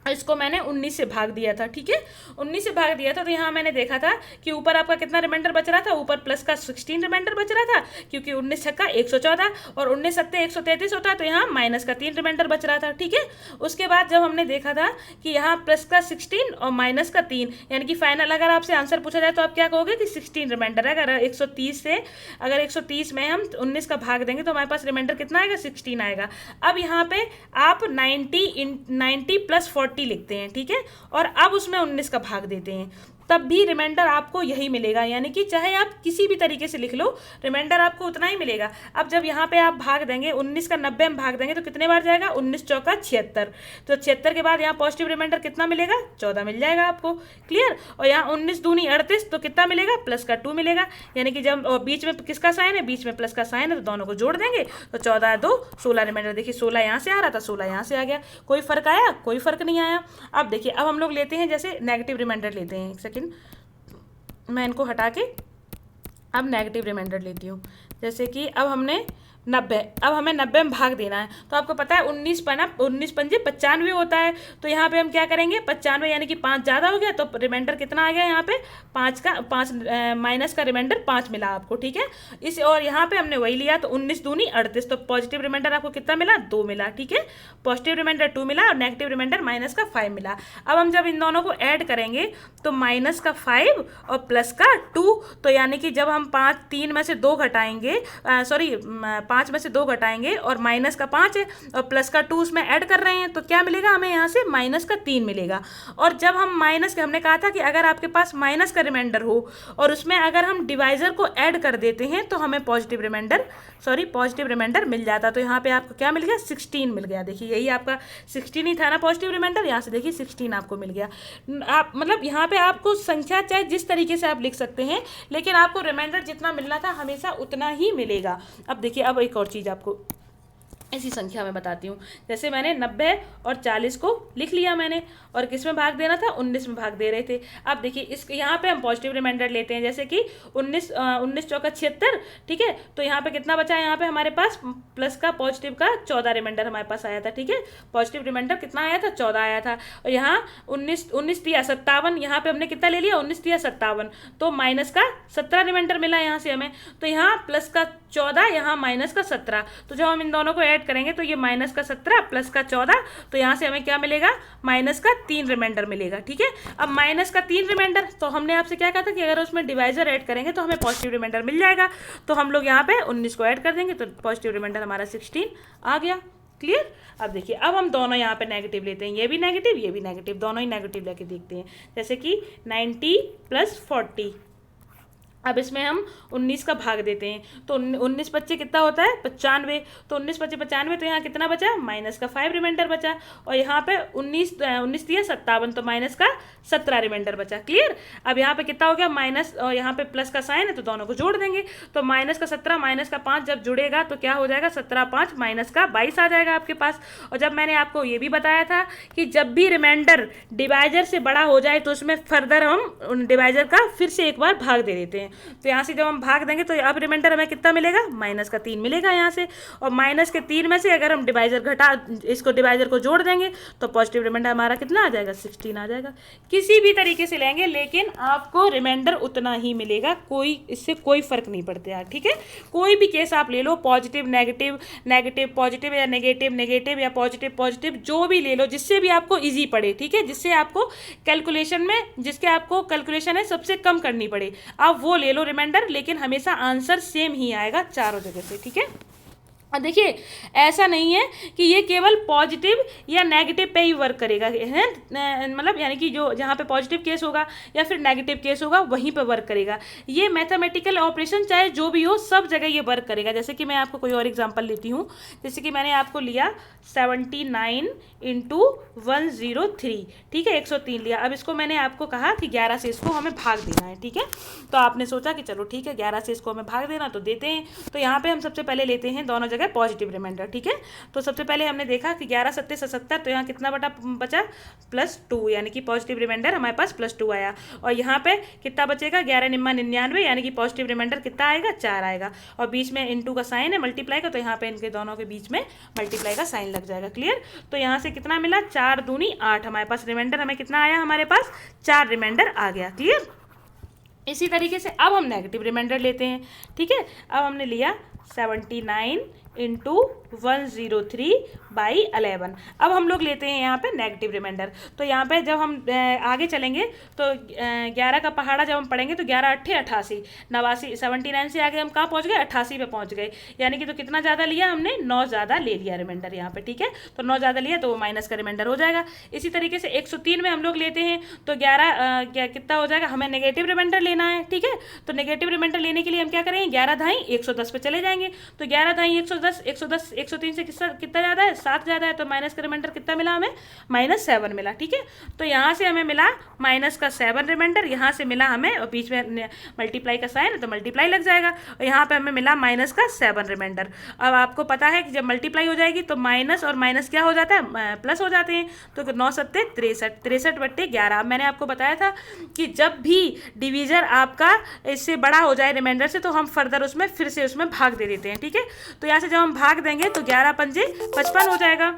S1: इसको मैंने 19 से भाग दिया था, ठीक है, 19 से भाग दिया था, तो यहाँ मैंने देखा था कि ऊपर आपका कितना रिमाइंडर बच रहा था, ऊपर प्लस का 16 रिमाइंडर बच रहा था, क्योंकि 19 छक्का 114 और 19 सत्ते 133 होता है, तो यहाँ माइनस का 3 रिमाइंडर बच रहा था, ठीक है। उसके बाद जब हमने देखा था कि यहाँ प्लस का 16 और माइनस का 3, यानी कि फाइनल अगर आपसे आंसर पूछा जाए तो आप क्या कहोगे कि 16 रिमाइंडर है। अगर 130 से अगर 130 में हम 19 का भाग देंगे तो हमारे पास रिमाइंडर कितना आएगा, 16 आएगा। अब यहाँ पे आप 90 + 40 लिखते हैं, ठीक है, और अब उसमें 19 का भाग देते हैं, तब भी रिमाइंडर आपको यही मिलेगा, यानी कि चाहे आप किसी भी तरीके से लिख लो रिमाइंडर आपको उतना ही मिलेगा। अब जब यहाँ पे आप भाग देंगे 19 का 90 में भाग देंगे तो कितने बार जाएगा, 19 चौका 76, तो 76 के बाद यहाँ पॉजिटिव रिमाइंडर कितना मिलेगा, 14 मिल जाएगा आपको, क्लियर। और यहाँ 19 दूनी 38, तो कितना मिलेगा, प्लस का 2 मिलेगा, यानी कि जब बीच में किसका साइन है, बीच में प्लस का साइन है, तो दोनों को जोड़ देंगे तो 14 2 16 रिमाइंडर, देखिए 16 यहाँ से आ रहा था, 16 यहाँ से आ गया, कोई फर्क आया, कोई फर्क नहीं आया। अब देखिए, अब हम लोग लेते हैं जैसे नेगेटिव रिमाइंडर लेते हैं, एक सेकेंड मैं इनको हटा के अब नेगेटिव रिमाइंडर लेती हूँ। जैसे कि अब हमने 90, अब हमें 90 में भाग देना है, तो आपको पता है 19 पंजे 95 होता है, तो यहाँ पे हम क्या करेंगे, 95 यानी कि 5 ज़्यादा हो गया, तो रिमाइंडर कितना आ गया, यहाँ पे 5 माइनस का रिमाइंडर 5 मिला आपको, ठीक है। इस और यहाँ पे हमने वही लिया, तो 19 दूनी 38, तो पॉजिटिव रिमाइंडर आपको कितना मिला, 2 मिला, ठीक है, पॉजिटिव रिमाइंडर 2 मिला और नेगेटिव रिमाइंडर माइनस का 5 मिला। अब हम जब इन दोनों को ऐड करेंगे तो माइनस का 5 और प्लस का 2, तो यानी कि जब हम 3 में से 2 घटाएंगे, 5 में से 2 घटाएंगे और माइनस का 5 है और प्लस का 2 उसमें ऐड कर रहे हैं, तो क्या मिलेगा हमें यहाँ से, माइनस का 3 मिलेगा। और जब हम माइनस के, हमने कहा था कि अगर आपके पास माइनस का रिमाइंडर हो और उसमें अगर हम डिवाइजर को ऐड कर देते हैं तो हमें पॉजिटिव रिमाइंडर मिल जाता, तो यहाँ पे आपको क्या मिल गया, 16 मिल गया। देखिए यही आपका 16 ही था ना पॉजिटिव रिमाइंडर, यहाँ से देखिए 16 आपको मिल गया। आप मतलब यहाँ पे आपको संख्या चाहे जिस तरीके से आप लिख सकते हैं, लेकिन आपको रिमाइंडर जितना मिलना था हमेशा उतना ही मिलेगा। अब देखिए, अब एक और चीज़ आपको इसी संख्या में बताती हूँ, जैसे मैंने 90 और 40 को लिख लिया मैंने, और किस में भाग देना था, 19 में भाग दे रहे थे। अब देखिए इस यहाँ पे हम पॉजिटिव रिमाइंडर लेते हैं, जैसे कि 19 चौका 76, ठीक है, तो यहाँ पे कितना बचा है, यहाँ पे हमारे पास प्लस का पॉजिटिव का 14 रिमाइंडर हमारे पास आया था, ठीक है, पॉजिटिव रिमाइंडर कितना आया था, 14 आया था। और यहाँ 19 तिया 57, यहाँ पे हमने कितना ले लिया, 19 तिया 57, तो माइनस का 17 रिमाइंडर मिला यहाँ से हमें, तो यहाँ प्लस का 14, यहाँ माइनस का 17, तो जब हम इन दोनों को ऐड करेंगे तो ये माइनस का 17 प्लस का 14, तो यहाँ से हमें क्या मिलेगा, माइनस का 3 रिमाइंडर मिलेगा, ठीक है। अब माइनस का 3 रिमाइंडर, तो हमने आपसे क्या कहा था कि अगर उसमें डिवाइजर ऐड करेंगे तो हमें पॉजिटिव रिमाइंडर मिल जाएगा, तो हम लोग यहाँ पे 19 को ऐड कर देंगे तो पॉजिटिव रिमाइंडर हमारा 16 आ गया, क्लियर। अब देखिए, अब हम दोनों यहाँ पे नेगेटिव लेते हैं, ये भी नेगेटिव, दोनों ही नेगेटिव लेके देखते हैं, जैसे कि 90 + 40, अब इसमें हम 19 का भाग देते हैं, तो 19 बच्चे कितना होता है, 95, तो 19 बच्चे 95, तो यहाँ कितना बचा, माइनस का 5 रिमाइंडर बचा, और यहाँ पे 19 तिया 57, तो माइनस का 17 रिमाइंडर बचा, क्लियर। अब यहाँ पे कितना हो गया, माइनस और यहाँ पे प्लस का साइन है, तो दोनों को जोड़ देंगे, तो माइनस का 17 माइनस का 5 जब जुड़ेगा तो क्या हो जाएगा, 17 5 माइनस का 22 आ जाएगा आपके पास। और जब मैंने आपको ये भी बताया था कि जब भी रिमाइंडर डिवाइजर से बड़ा हो जाए तो उसमें फर्दर हम डिवाइजर का फिर से एक बार भाग दे देते हैं, तो यहाँ से जब हम भाग देंगे तो अब रिमाइंडर हमें कितना मिलेगा, -3 मिलेगा यहाँ से। और -3 में से अगर हम इसको डिवाइजर को जोड़ देंगे तो पॉजिटिव रिमाइंडर हमारा कितना आ जाएगा, 16 आ जाएगा। किसी भी तरीके से लेंगे लेकिन आपको रिमाइंडर उतना ही मिलेगा, इससे कोई फर्क नहीं पड़ता यार, ठीक है। कोई भी केस आप ले लो, पॉजिटिव नेगेटिव, नेगेटिव पॉजिटिव या नेगेटिव नेगेटिव या पॉजिटिव पॉजिटिव, जो भी ले लो जिससे भी आपको इजी पड़े, ठीक है, जिससे आपको कैलकुलेशन में है सबसे कम करनी पड़े, आप वो ले लो रिमाइंडर, लेकिन हमेशा आंसर सेम ही आएगा चारों जगह से, ठीक है। और देखिए ऐसा नहीं है कि ये केवल पॉजिटिव या नेगेटिव पे ही वर्क करेगा, है मतलब यानी कि जो जहाँ पे पॉजिटिव केस होगा या फिर नेगेटिव केस होगा वहीं पे वर्क करेगा। ये मैथमेटिकल ऑपरेशन चाहे जो भी हो सब जगह ये वर्क करेगा। जैसे कि मैं आपको कोई और एग्जांपल लेती हूँ, जैसे कि मैंने आपको लिया 79 × 103, ठीक है, 103 लिया। अब इसको मैंने आपको कहा कि 11 से इसको हमें भाग देना है, ठीक है। तो आपने सोचा कि चलो ठीक है 11 से इसको हमें भाग देना, तो देते हैं। तो यहाँ पे हम सबसे पहले लेते हैं दोनों जगह पॉजिटिव रिमाइंडर, ठीक है। तो सबसे पहले हमने देखा कि 11 7 77, तो यहाँ कितना बचा +2, यानी कि पॉजिटिव रिमाइंडर हमारे पास +2 आया। और यहाँ पे कितना बचेगा, 11 निम्मा 99, यानी कि पॉजिटिव रिमाइंडर कितना आएगा, 4 आएगा। और बीच में × का साइन है मल्टीप्लाई का, तो यहाँ पे इनके दोनों के बीच में मल्टीप्लाई का साइन लग जाएगा, क्लियर। तो यहाँ से कितना मिला, 4 दूनी 8, हमारे पास रिमाइंडर हमें कितना आया, हमारे पास 4 रिमाइंडर आ गया, क्लियर। इसी तरीके से अब हम नेगेटिव रिमाइंडर लेते हैं, ठीक है। अब हमने लिया 79 × 103/11। अब हम लोग लेते हैं यहाँ पे नेगेटिव रिमाइंडर। तो यहाँ पे जब हम आगे चलेंगे तो 11 का पहाड़ा जब हम पढ़ेंगे तो 11 × 8 = 88, 89, 79 से आगे हम कहाँ पहुँच गए, 88 पे पहुँच गए। यानी कि तो कितना ज़्यादा लिया हमने, 9 ज़्यादा ले लिया रिमाइंडर यहाँ पे, ठीक है। तो 9 ज़्यादा लिया तो वो माइनस का रिमाइंडर हो जाएगा। इसी तरीके से 103 में हम लोग लेते हैं तो 11 कितना हो जाएगा, हमें नेगेटिव रिमाइंडर लेना है, ठीक है। तो नेगेटिव रिमाइंडर लेने के लिए हम क्या करेंगे, 11 धाई 110 पे चले जाएंगे। तो 11 धाई 110, 103 से कितना ज़्यादा है, 7 ज़्यादा है, तो माइनस का रिमाइंडर कितना मिला हमें, -7 मिला, ठीक है। तो यहाँ से हमें मिला -7 रिमाइंडर, यहाँ से मिला हमें, और बीच में मल्टीप्लाई का साइन है तो मल्टीप्लाई लग जाएगा, और यहाँ पे हमें मिला -7 रिमाइंडर। अब आपको पता है कि जब मल्टीप्लाई हो जाएगी तो माइनस और माइनस क्या हो जाता है, प्लस हो जाते हैं। तो 9 × 7 = 63, 63/11। अब मैंने आपको बताया था कि जब भी डिवीजर आपका इससे बड़ा हो जाए रिमाइंडर से, तो हम फर्दर उसमें फिर से उसमें भाग दे देते हैं, ठीक है। तो यहाँ से जब हम भाग देंगे तो 11 × 5 = 55 हो जाएगा,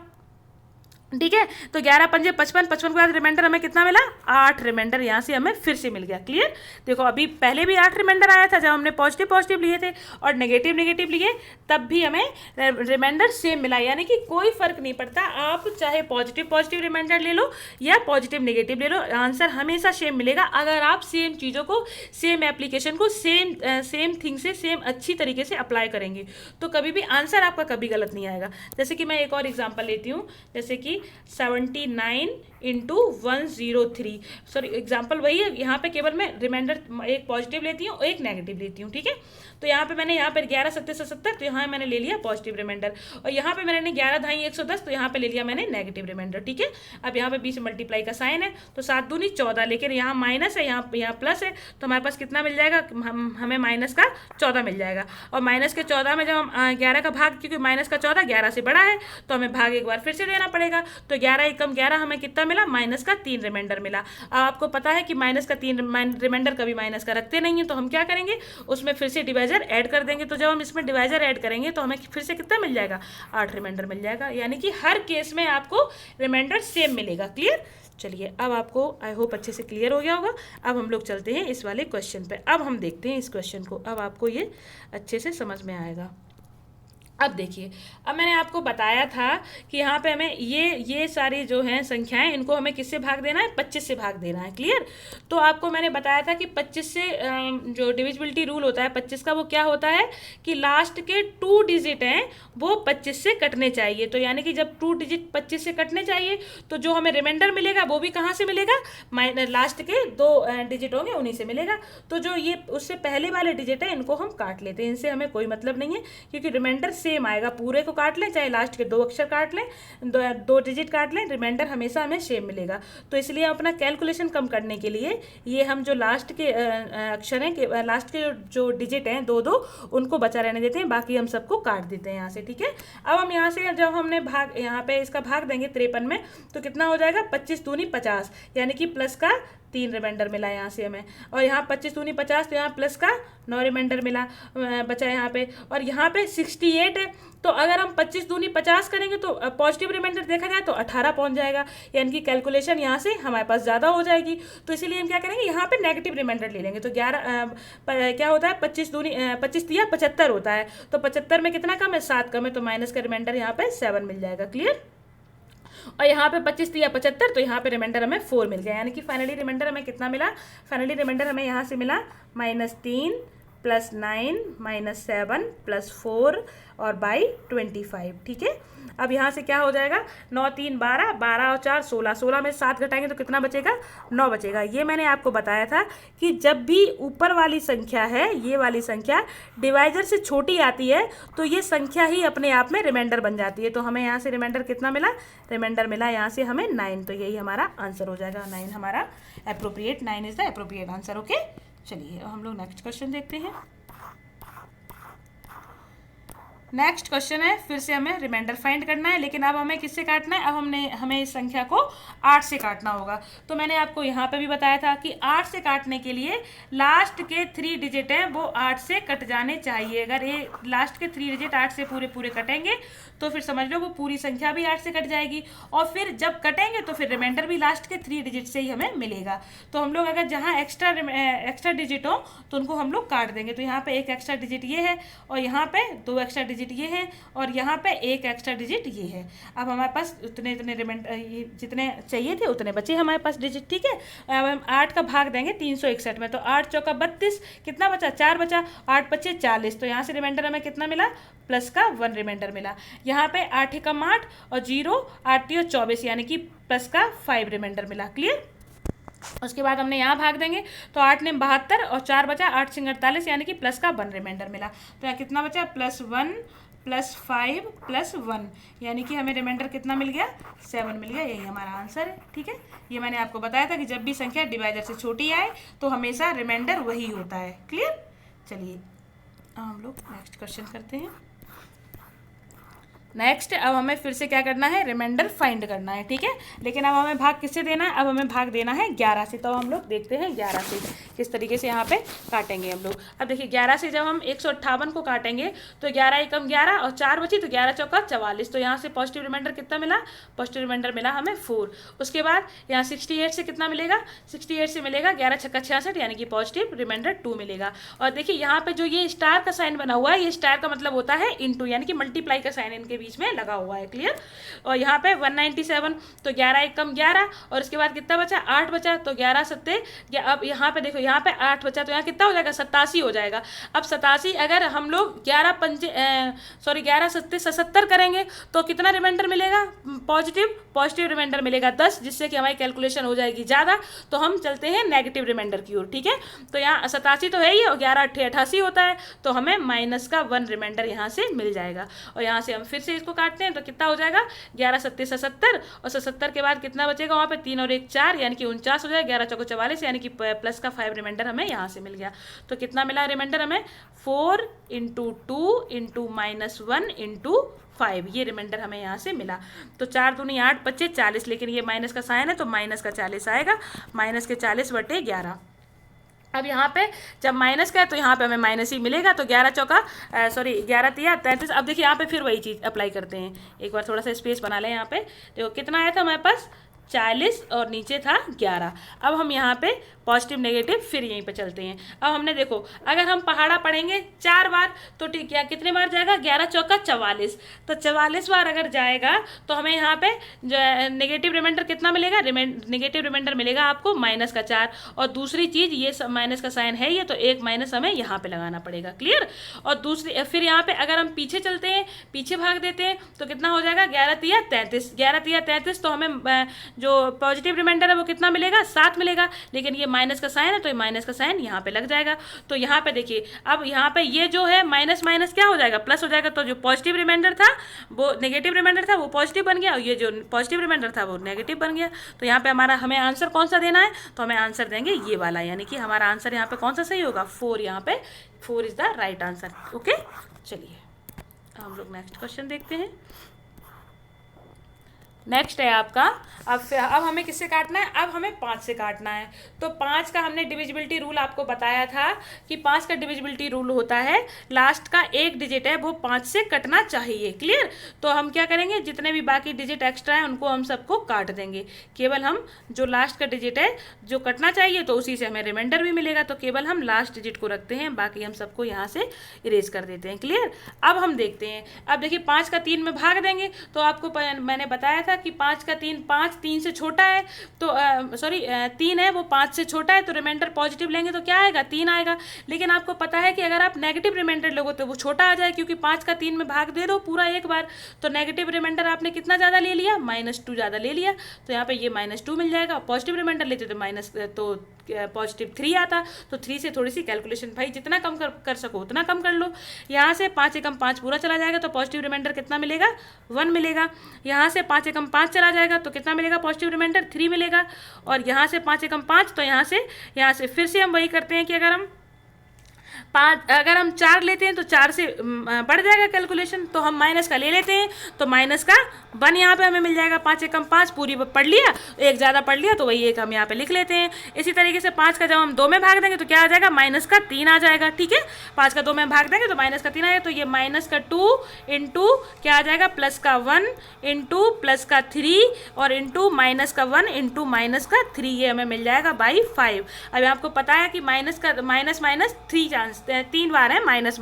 S1: ठीक है। तो 11 × 5 = 55, 55 के बाद रिमाइंडर हमें कितना मिला, 8 रिमाइंडर यहाँ से हमें फिर से मिल गया, क्लियर। देखो अभी पहले भी 8 रिमाइंडर आया था जब हमने पॉजिटिव लिए थे और नेगेटिव लिए, तब भी हमें रिमाइंडर सेम मिला, यानी कि कोई फर्क नहीं पड़ता, आप चाहे पॉजिटिव रिमाइंडर ले लो या पॉजिटिव नेगेटिव ले लो, आंसर हमेशा सेम मिलेगा अगर आप सेम चीज़ों को, सेम एप्लीकेशन को सेम थिंग से सेम अच्छी तरीके से अप्लाई करेंगे, तो कभी भी आंसर आपका कभी गलत नहीं आएगा। जैसे कि मैं एक और एग्जाम्पल लेती हूँ, जैसे कि 79 × 103, सॉरी एग्जाम्पल वही है, यहाँ पे केवल मैं रिमाइंडर एक पॉजिटिव लेती हूँ और एक नेगेटिव लेती हूँ, ठीक है। तो यहाँ पे मैंने 11 × 7 = 70, तो यहाँ मैंने ले लिया पॉजिटिव रिमाइंडर, और यहाँ पे मैंने 11 धाई 110, तो यहाँ पे ले लिया मैंने नेगेटिव रिमाइंडर, ठीक है। अब यहाँ पे बीच में मल्टीप्लाई का साइन है, तो 7 दूनी 14, लेकिन यहाँ माइनस है, यहाँ प्लस है, तो हमारे पास कितना मिल जाएगा, हमें -14 मिल जाएगा। और -14 में जब हम 11 का भाग, क्योंकि -14 11 से बड़ा है, तो हमें भाग एक बार फिर से देना पड़ेगा। तो 11 × 11 हमें कितना मिला, -3 रिमाइंडर मिला। अब आपको पता है कि -3 रिमाइंडर कभी माइनस का रखते नहीं है, तो हम क्या करेंगे, उसमें फिर से डिवाइजर ऐड कर देंगे। तो जब हम इसमें डिवाइजर ऐड करेंगे तो हमें फिर से कितना मिल जाएगा, 8 रिमाइंडर मिल जाएगा, यानी कि हर केस में आपको रिमाइंडर सेम मिलेगा, क्लियर। चलिए अब आपको आई होप अच्छे से क्लियर हो गया होगा। अब हम लोग चलते हैं इस वाले क्वेश्चन पे। अब हम देखते हैं इस क्वेश्चन को, अब आपको ये अच्छे से समझ में आएगा। अब देखिए, अब मैंने आपको बताया था कि यहाँ पे हमें ये सारी जो हैं संख्याएं, इनको हमें किससे भाग देना है, 25 से भाग देना है, क्लियर। तो आपको मैंने बताया था कि 25 से जो डिविजिबिलिटी रूल होता है 25 का, वो क्या होता है कि लास्ट के 2 डिजिट हैं वो 25 से कटने चाहिए। तो यानी कि जब 2 डिजिट 25 से कटने चाहिए तो जो हमें रिमाइंडर मिलेगा वो भी कहाँ से मिलेगा, लास्ट के 2 डिजिट होंगे उन्हीं से मिलेगा। तो जो ये उससे पहले वाले डिजिट है इनको हम काट लेते हैं, इनसे हमें कोई मतलब नहीं है, क्योंकि रिमाइंडर सेम आएगा, पूरे को काट लें चाहे लास्ट के 2 अक्षर काट लें, 2 डिजिट काट लें, रिमाइंडर हमेशा हमें सेम मिलेगा। तो इसलिए अपना कैलकुलेशन कम करने के लिए ये हम जो लास्ट के अक्षर हैं, लास्ट के जो डिजिट हैं 2 उनको बचा रहने देते हैं, बाकी हम सबको काट देते हैं यहाँ से, ठीक है। अब हम यहाँ से जब हमने यहाँ पे इसका भाग देंगे 53 में, तो कितना हो जाएगा, 25 दूनी 50, यानी कि प्लस का 3 रिमाइंडर मिला यहाँ से हमें। और यहाँ 25 दूनी 50, तो यहाँ प्लस का 9 रिमाइंडर मिला बचा यहाँ पे। और यहाँ पे 68 है, तो अगर हम 25 दूनी 50 करेंगे तो पॉजिटिव रिमाइंडर देखा जाए तो 18 पहुँच जाएगा, यानी कि कैलकुलेशन यहाँ से हमारे पास ज़्यादा हो जाएगी। तो इसीलिए हम क्या करेंगे, यहाँ पे नेगेटिव रिमाइंडर ले लेंगे। तो 11 क्या होता है, 25 दूनी 25 दिया 75 होता है, तो 75 में कितना कम है, 7 कम है, तो माइनस का रिमाइंडर यहाँ पे 7 मिल जाएगा। क्लियर। और यहाँ पे 25 दिया 75, तो यहाँ पे रिमाइंडर हमें 4 मिल गया, यानी कि फाइनली रिमाइंडर हमें कितना मिला, फाइनली रिमाइंडर हमें यहाँ से मिला -3 + 9 - 7 + 4 और बाई 25। ठीक है। अब यहाँ से क्या हो जाएगा, 9 3 12, 12 और 4 16, 16 में 7 घटाएंगे तो कितना बचेगा, 9 बचेगा। ये मैंने आपको बताया था कि जब भी ऊपर वाली संख्या है, ये वाली संख्या डिवाइजर से छोटी आती है तो ये संख्या ही अपने आप में रिमाइंडर बन जाती है। तो हमें यहाँ से रिमाइंडर कितना मिला, रिमाइंडर मिला यहाँ से हमें 9, तो यही हमारा आंसर हो जाएगा। 9 हमारा appropriate, 9 is the appropriate answer. Okay, चलिए अब हम लोग नेक्स्ट क्वेश्चन देखते हैं। नेक्स्ट क्वेश्चन है, फिर से हमें रिमाइंडर फाइंड करना है, लेकिन अब हमें किससे काटना है, अब हमें इस संख्या को 8 से काटना होगा। तो मैंने आपको यहाँ पे भी बताया था कि 8 से काटने के लिए लास्ट के 3 डिजिट हैं वो 8 से कट जाने चाहिए। अगर ये लास्ट के 3 डिजिट 8 से पूरे पूरे कटेंगे तो फिर समझ लो वो पूरी संख्या भी 8 से कट जाएगी, और फिर जब कटेंगे तो फिर रिमाइंडर भी लास्ट के 3 डिजिट से ही हमें मिलेगा। तो हम लोग अगर जहाँ एक्स्ट्रा डिजिट हो तो उनको हम लोग काट देंगे। तो यहाँ पे एक एक्स्ट्रा डिजिट ये है, और यहाँ पे 2 एक्स्ट्रा डिजिट ये है, और यहाँ पे एक एक्स्ट्रा डिजिट ये है। अब हमारे पास उतने रिमाइंडर जितने चाहिए थे उतने बचे हमारे पास डिजिट। ठीक है। अब हम 8 का भाग देंगे 361 में, तो 8 चौका 32, कितना बचा, 4 बचा, 8 बचे 40, तो यहाँ से रिमाइंडर हमें कितना मिला, प्लस का 1 रिमाइंडर मिला। यहाँ पे 8 एकम 8 और 0 8 और 24, यानी कि प्लस का 5 रिमाइंडर मिला। क्लियर। उसके बाद हमने यहाँ भाग देंगे तो 8 ने 72 और 4 बचा, 8 सिंग 48, यानी कि प्लस का 1 रिमाइंडर मिला। तो यहाँ कितना बचा, +1 + 5 + 1, यानी कि हमें रिमाइंडर कितना मिल गया, 7 मिल गया। यही हमारा आंसर है। ठीक है। ये मैंने आपको बताया था कि जब भी संख्या डिवाइजर से छोटी आए तो हमेशा रिमाइंडर वही होता है। क्लियर। चलिए हम लोग नेक्स्ट क्वेश्चन करते हैं। नेक्स्ट अब हमें फिर से क्या करना है, रिमाइंडर फाइंड करना है। ठीक है। लेकिन अब हमें भाग किससे देना है, अब हमें भाग देना है 11 से। तो हम लोग देखते हैं 11 से किस तरीके से यहाँ पे काटेंगे हम लोग। अब देखिए 11 से जब हम 158 को काटेंगे तो 11 एकम 11 और 4 बची, तो 11 चौका 44, तो यहाँ से पॉजिटिव रिमाइंडर कितना मिला, पॉजिटिव रिमाइंडर मिला हमें 4। उसके बाद यहाँ 68 से कितना मिलेगा, 68 से मिलेगा 11 छक्का 66, यानी कि पॉजिटिव रिमाइंडर 2 मिलेगा। और देखिए यहाँ पे जो ये स्टार का साइन बना हुआ है, ये स्टार का मतलब होता है इनटू, यानी कि मल्टीप्लाई का साइन इनके बीच में लगा हुआ है। क्लियर। और यहाँ पे 197, तो 11 एकम 11, और इसके बाद कितना बचा, 8 बचा, तो 11 सत्ते, अब यहाँ पे देखो यहाँ पे 8 बचा, तो यहाँ कितना हो जाएगा, 87 हो जाएगा। अब 87 अगर हम लोग 11 सत्ते 77 करेंगे तो कितना रिमाइंडर मिलेगा, पॉजिटिव रिमाइंडर मिलेगा 10, जिससे कि हमारी कैलकुलेशन हो जाएगी ज़्यादा। तो हम चलते हैं नेगेटिव रिमाइंडर की ओर। ठीक है। तो यहाँ 87 तो है ही, और 11 8 88 होता है, तो हमें माइनस का 1 रिमाइंडर यहाँ से मिल जाएगा। और यहाँ से हम फिर से इसको काटते हैं तो कितना हो जाएगा, 11 सत्ते 77, और 77 के बाद कितना बचेगा, वहाँ पे 3 और 1 4, यानी कि 49 हो जाएगा। 11 चौको 44, यानी कि प्लस का 5 रिमाइंडर हमें यहाँ से मिल गया। तो कितना मिला रिमाइंडर हमें, 4 × 2 × -1 × 5, ये रिमाइंडर हमें यहाँ से मिला। तो 4 दूनी 8 बचे 40, लेकिन ये माइनस का साइन है तो माइनस का 40 आएगा, माइनस के 40/11। अब यहाँ पे जब माइनस का है तो यहाँ पे हमें माइनस ही मिलेगा, तो 11 तिया 33। अब देखिए यहाँ पे फिर वही चीज़ अप्लाई करते हैं, एक बार थोड़ा सा स्पेस बना लें। यहाँ पे देखो कितना आया था हमारे पास, 40 और नीचे था 11। अब हम यहाँ पे पॉजिटिव नेगेटिव फिर यहीं पे चलते हैं। अब हमने देखो अगर हम पहाड़ा पढ़ेंगे 4 बार तो ठीक है, कितने बार जाएगा, 11 चौका 44, तो 44 बार अगर जाएगा तो हमें यहाँ पे नेगेटिव रिमाइंडर कितना मिलेगा, नेगेटिव रिमाइंडर मिलेगा आपको -4। और दूसरी चीज़ ये माइनस का साइन है ये, तो एक माइनस हमें यहाँ पे लगाना पड़ेगा। क्लियर। और दूसरी फिर यहाँ पे अगर हम पीछे चलते हैं, पीछे भाग देते हैं तो कितना हो जाएगा, 11 तिया 33, 11 तिया 33, तो हमें जो पॉजिटिव रिमाइंडर है वो कितना मिलेगा, 7 मिलेगा। लेकिन ये माइनस का साइन है तो ये माइनस का साइन यहाँ पे लग जाएगा। तो यहाँ पे देखिए अब यहाँ पे ये जो है माइनस माइनस क्या हो जाएगा, प्लस हो जाएगा। तो जो पॉजिटिव रिमाइंडर था वो नेगेटिव रिमाइंडर था वो पॉजिटिव बन गया, और ये जो पॉजिटिव रिमाइंडर था वो नेगेटिव बन गया। तो यहाँ पे हमें आंसर कौन सा देना है, तो हमें आंसर देंगे ये वाला, यानी कि हमारा आंसर यहाँ पे कौन सा सही होगा, 4। यहाँ पे 4 is the right answer. Okay. चलिए हम लोग नेक्स्ट क्वेश्चन देखते हैं। नेक्स्ट है आपका, अब हमें किससे काटना है, अब हमें 5 से काटना है। तो 5 का हमने डिविजिबिलिटी रूल आपको बताया था कि 5 का डिविजिबिलिटी रूल होता है लास्ट का एक डिजिट है वो 5 से कटना चाहिए। क्लियर? तो हम क्या करेंगे, जितने भी बाकी डिजिट एक्स्ट्रा हैं उनको हम सबको काट देंगे, केवल हम जो लास्ट का डिजिट है जो कटना चाहिए तो उसी से हमें रिमाइंडर भी मिलेगा, तो केवल हम लास्ट डिजिट को रखते हैं, बाकी हम सबको यहाँ से इरेज कर देते हैं। क्लियर? अब हम देखते हैं, अब देखिए 5 का 3 में भाग देंगे, तो आपको मैंने बताया था कि 5 का 3, 5 3 से छोटा है, तो 3 है वो 5 से छोटा है, तो रिमाइंडर पॉजिटिव लेंगे तो क्या आएगा, 3 आएगा। लेकिन आपको पता है कि अगर आप नेगेटिव रिमाइंडर लोगे तो वो छोटा आ जाए, क्योंकि 5 का 3 में भाग दे दो पूरा एक बार, तो नेगेटिव रिमाइंडर आपने कितना ज़्यादा ले लिया, -2 ज़्यादा ले लिया, तो यहाँ पे ये -2 मिल जाएगा। पॉजिटिव रिमाइंडर लेते तो पॉजिटिव 3 आता, तो 3 से थोड़ी सी कैलकुलेशन भाई जितना कम कर सको उतना कम कर लो। यहाँ से 5 एकम 5 पूरा चला जाएगा, तो पॉजिटिव रिमाइंडर कितना मिलेगा, 1 मिलेगा। यहाँ से 5 एकम 5 चला जाएगा तो कितना मिलेगा, पॉजिटिव रिमाइंडर 3 मिलेगा। और यहाँ से 5 एकम 5, तो यहाँ से फिर से हम वही करते हैं कि अगर हम 4 लेते हैं तो 4 से बढ़ जाएगा कैलकुलेशन, तो हम माइनस का ले लेते हैं, तो माइनस का 1 यहाँ पे हमें मिल जाएगा। 5 एकम 5 पूरी पढ़ लिया, एक ज़्यादा पढ़ लिया तो वही एक हम यहाँ पे लिख लेते हैं। इसी तरीके से 5 का जब हम 2 में भाग देंगे तो क्या आ जाएगा, -3 आ जाएगा। ठीक है, 5 का 2 में भाग देंगे तो -3 आएगा, तो ये -2 इंटू क्या आ जाएगा, +1 इंटू +3 और इंटू -1 इंटू -3, ये हमें मिल जाएगा बाई 5। अभी आपको पता है कि माइनस 3 चांस 3 बार है माइनस,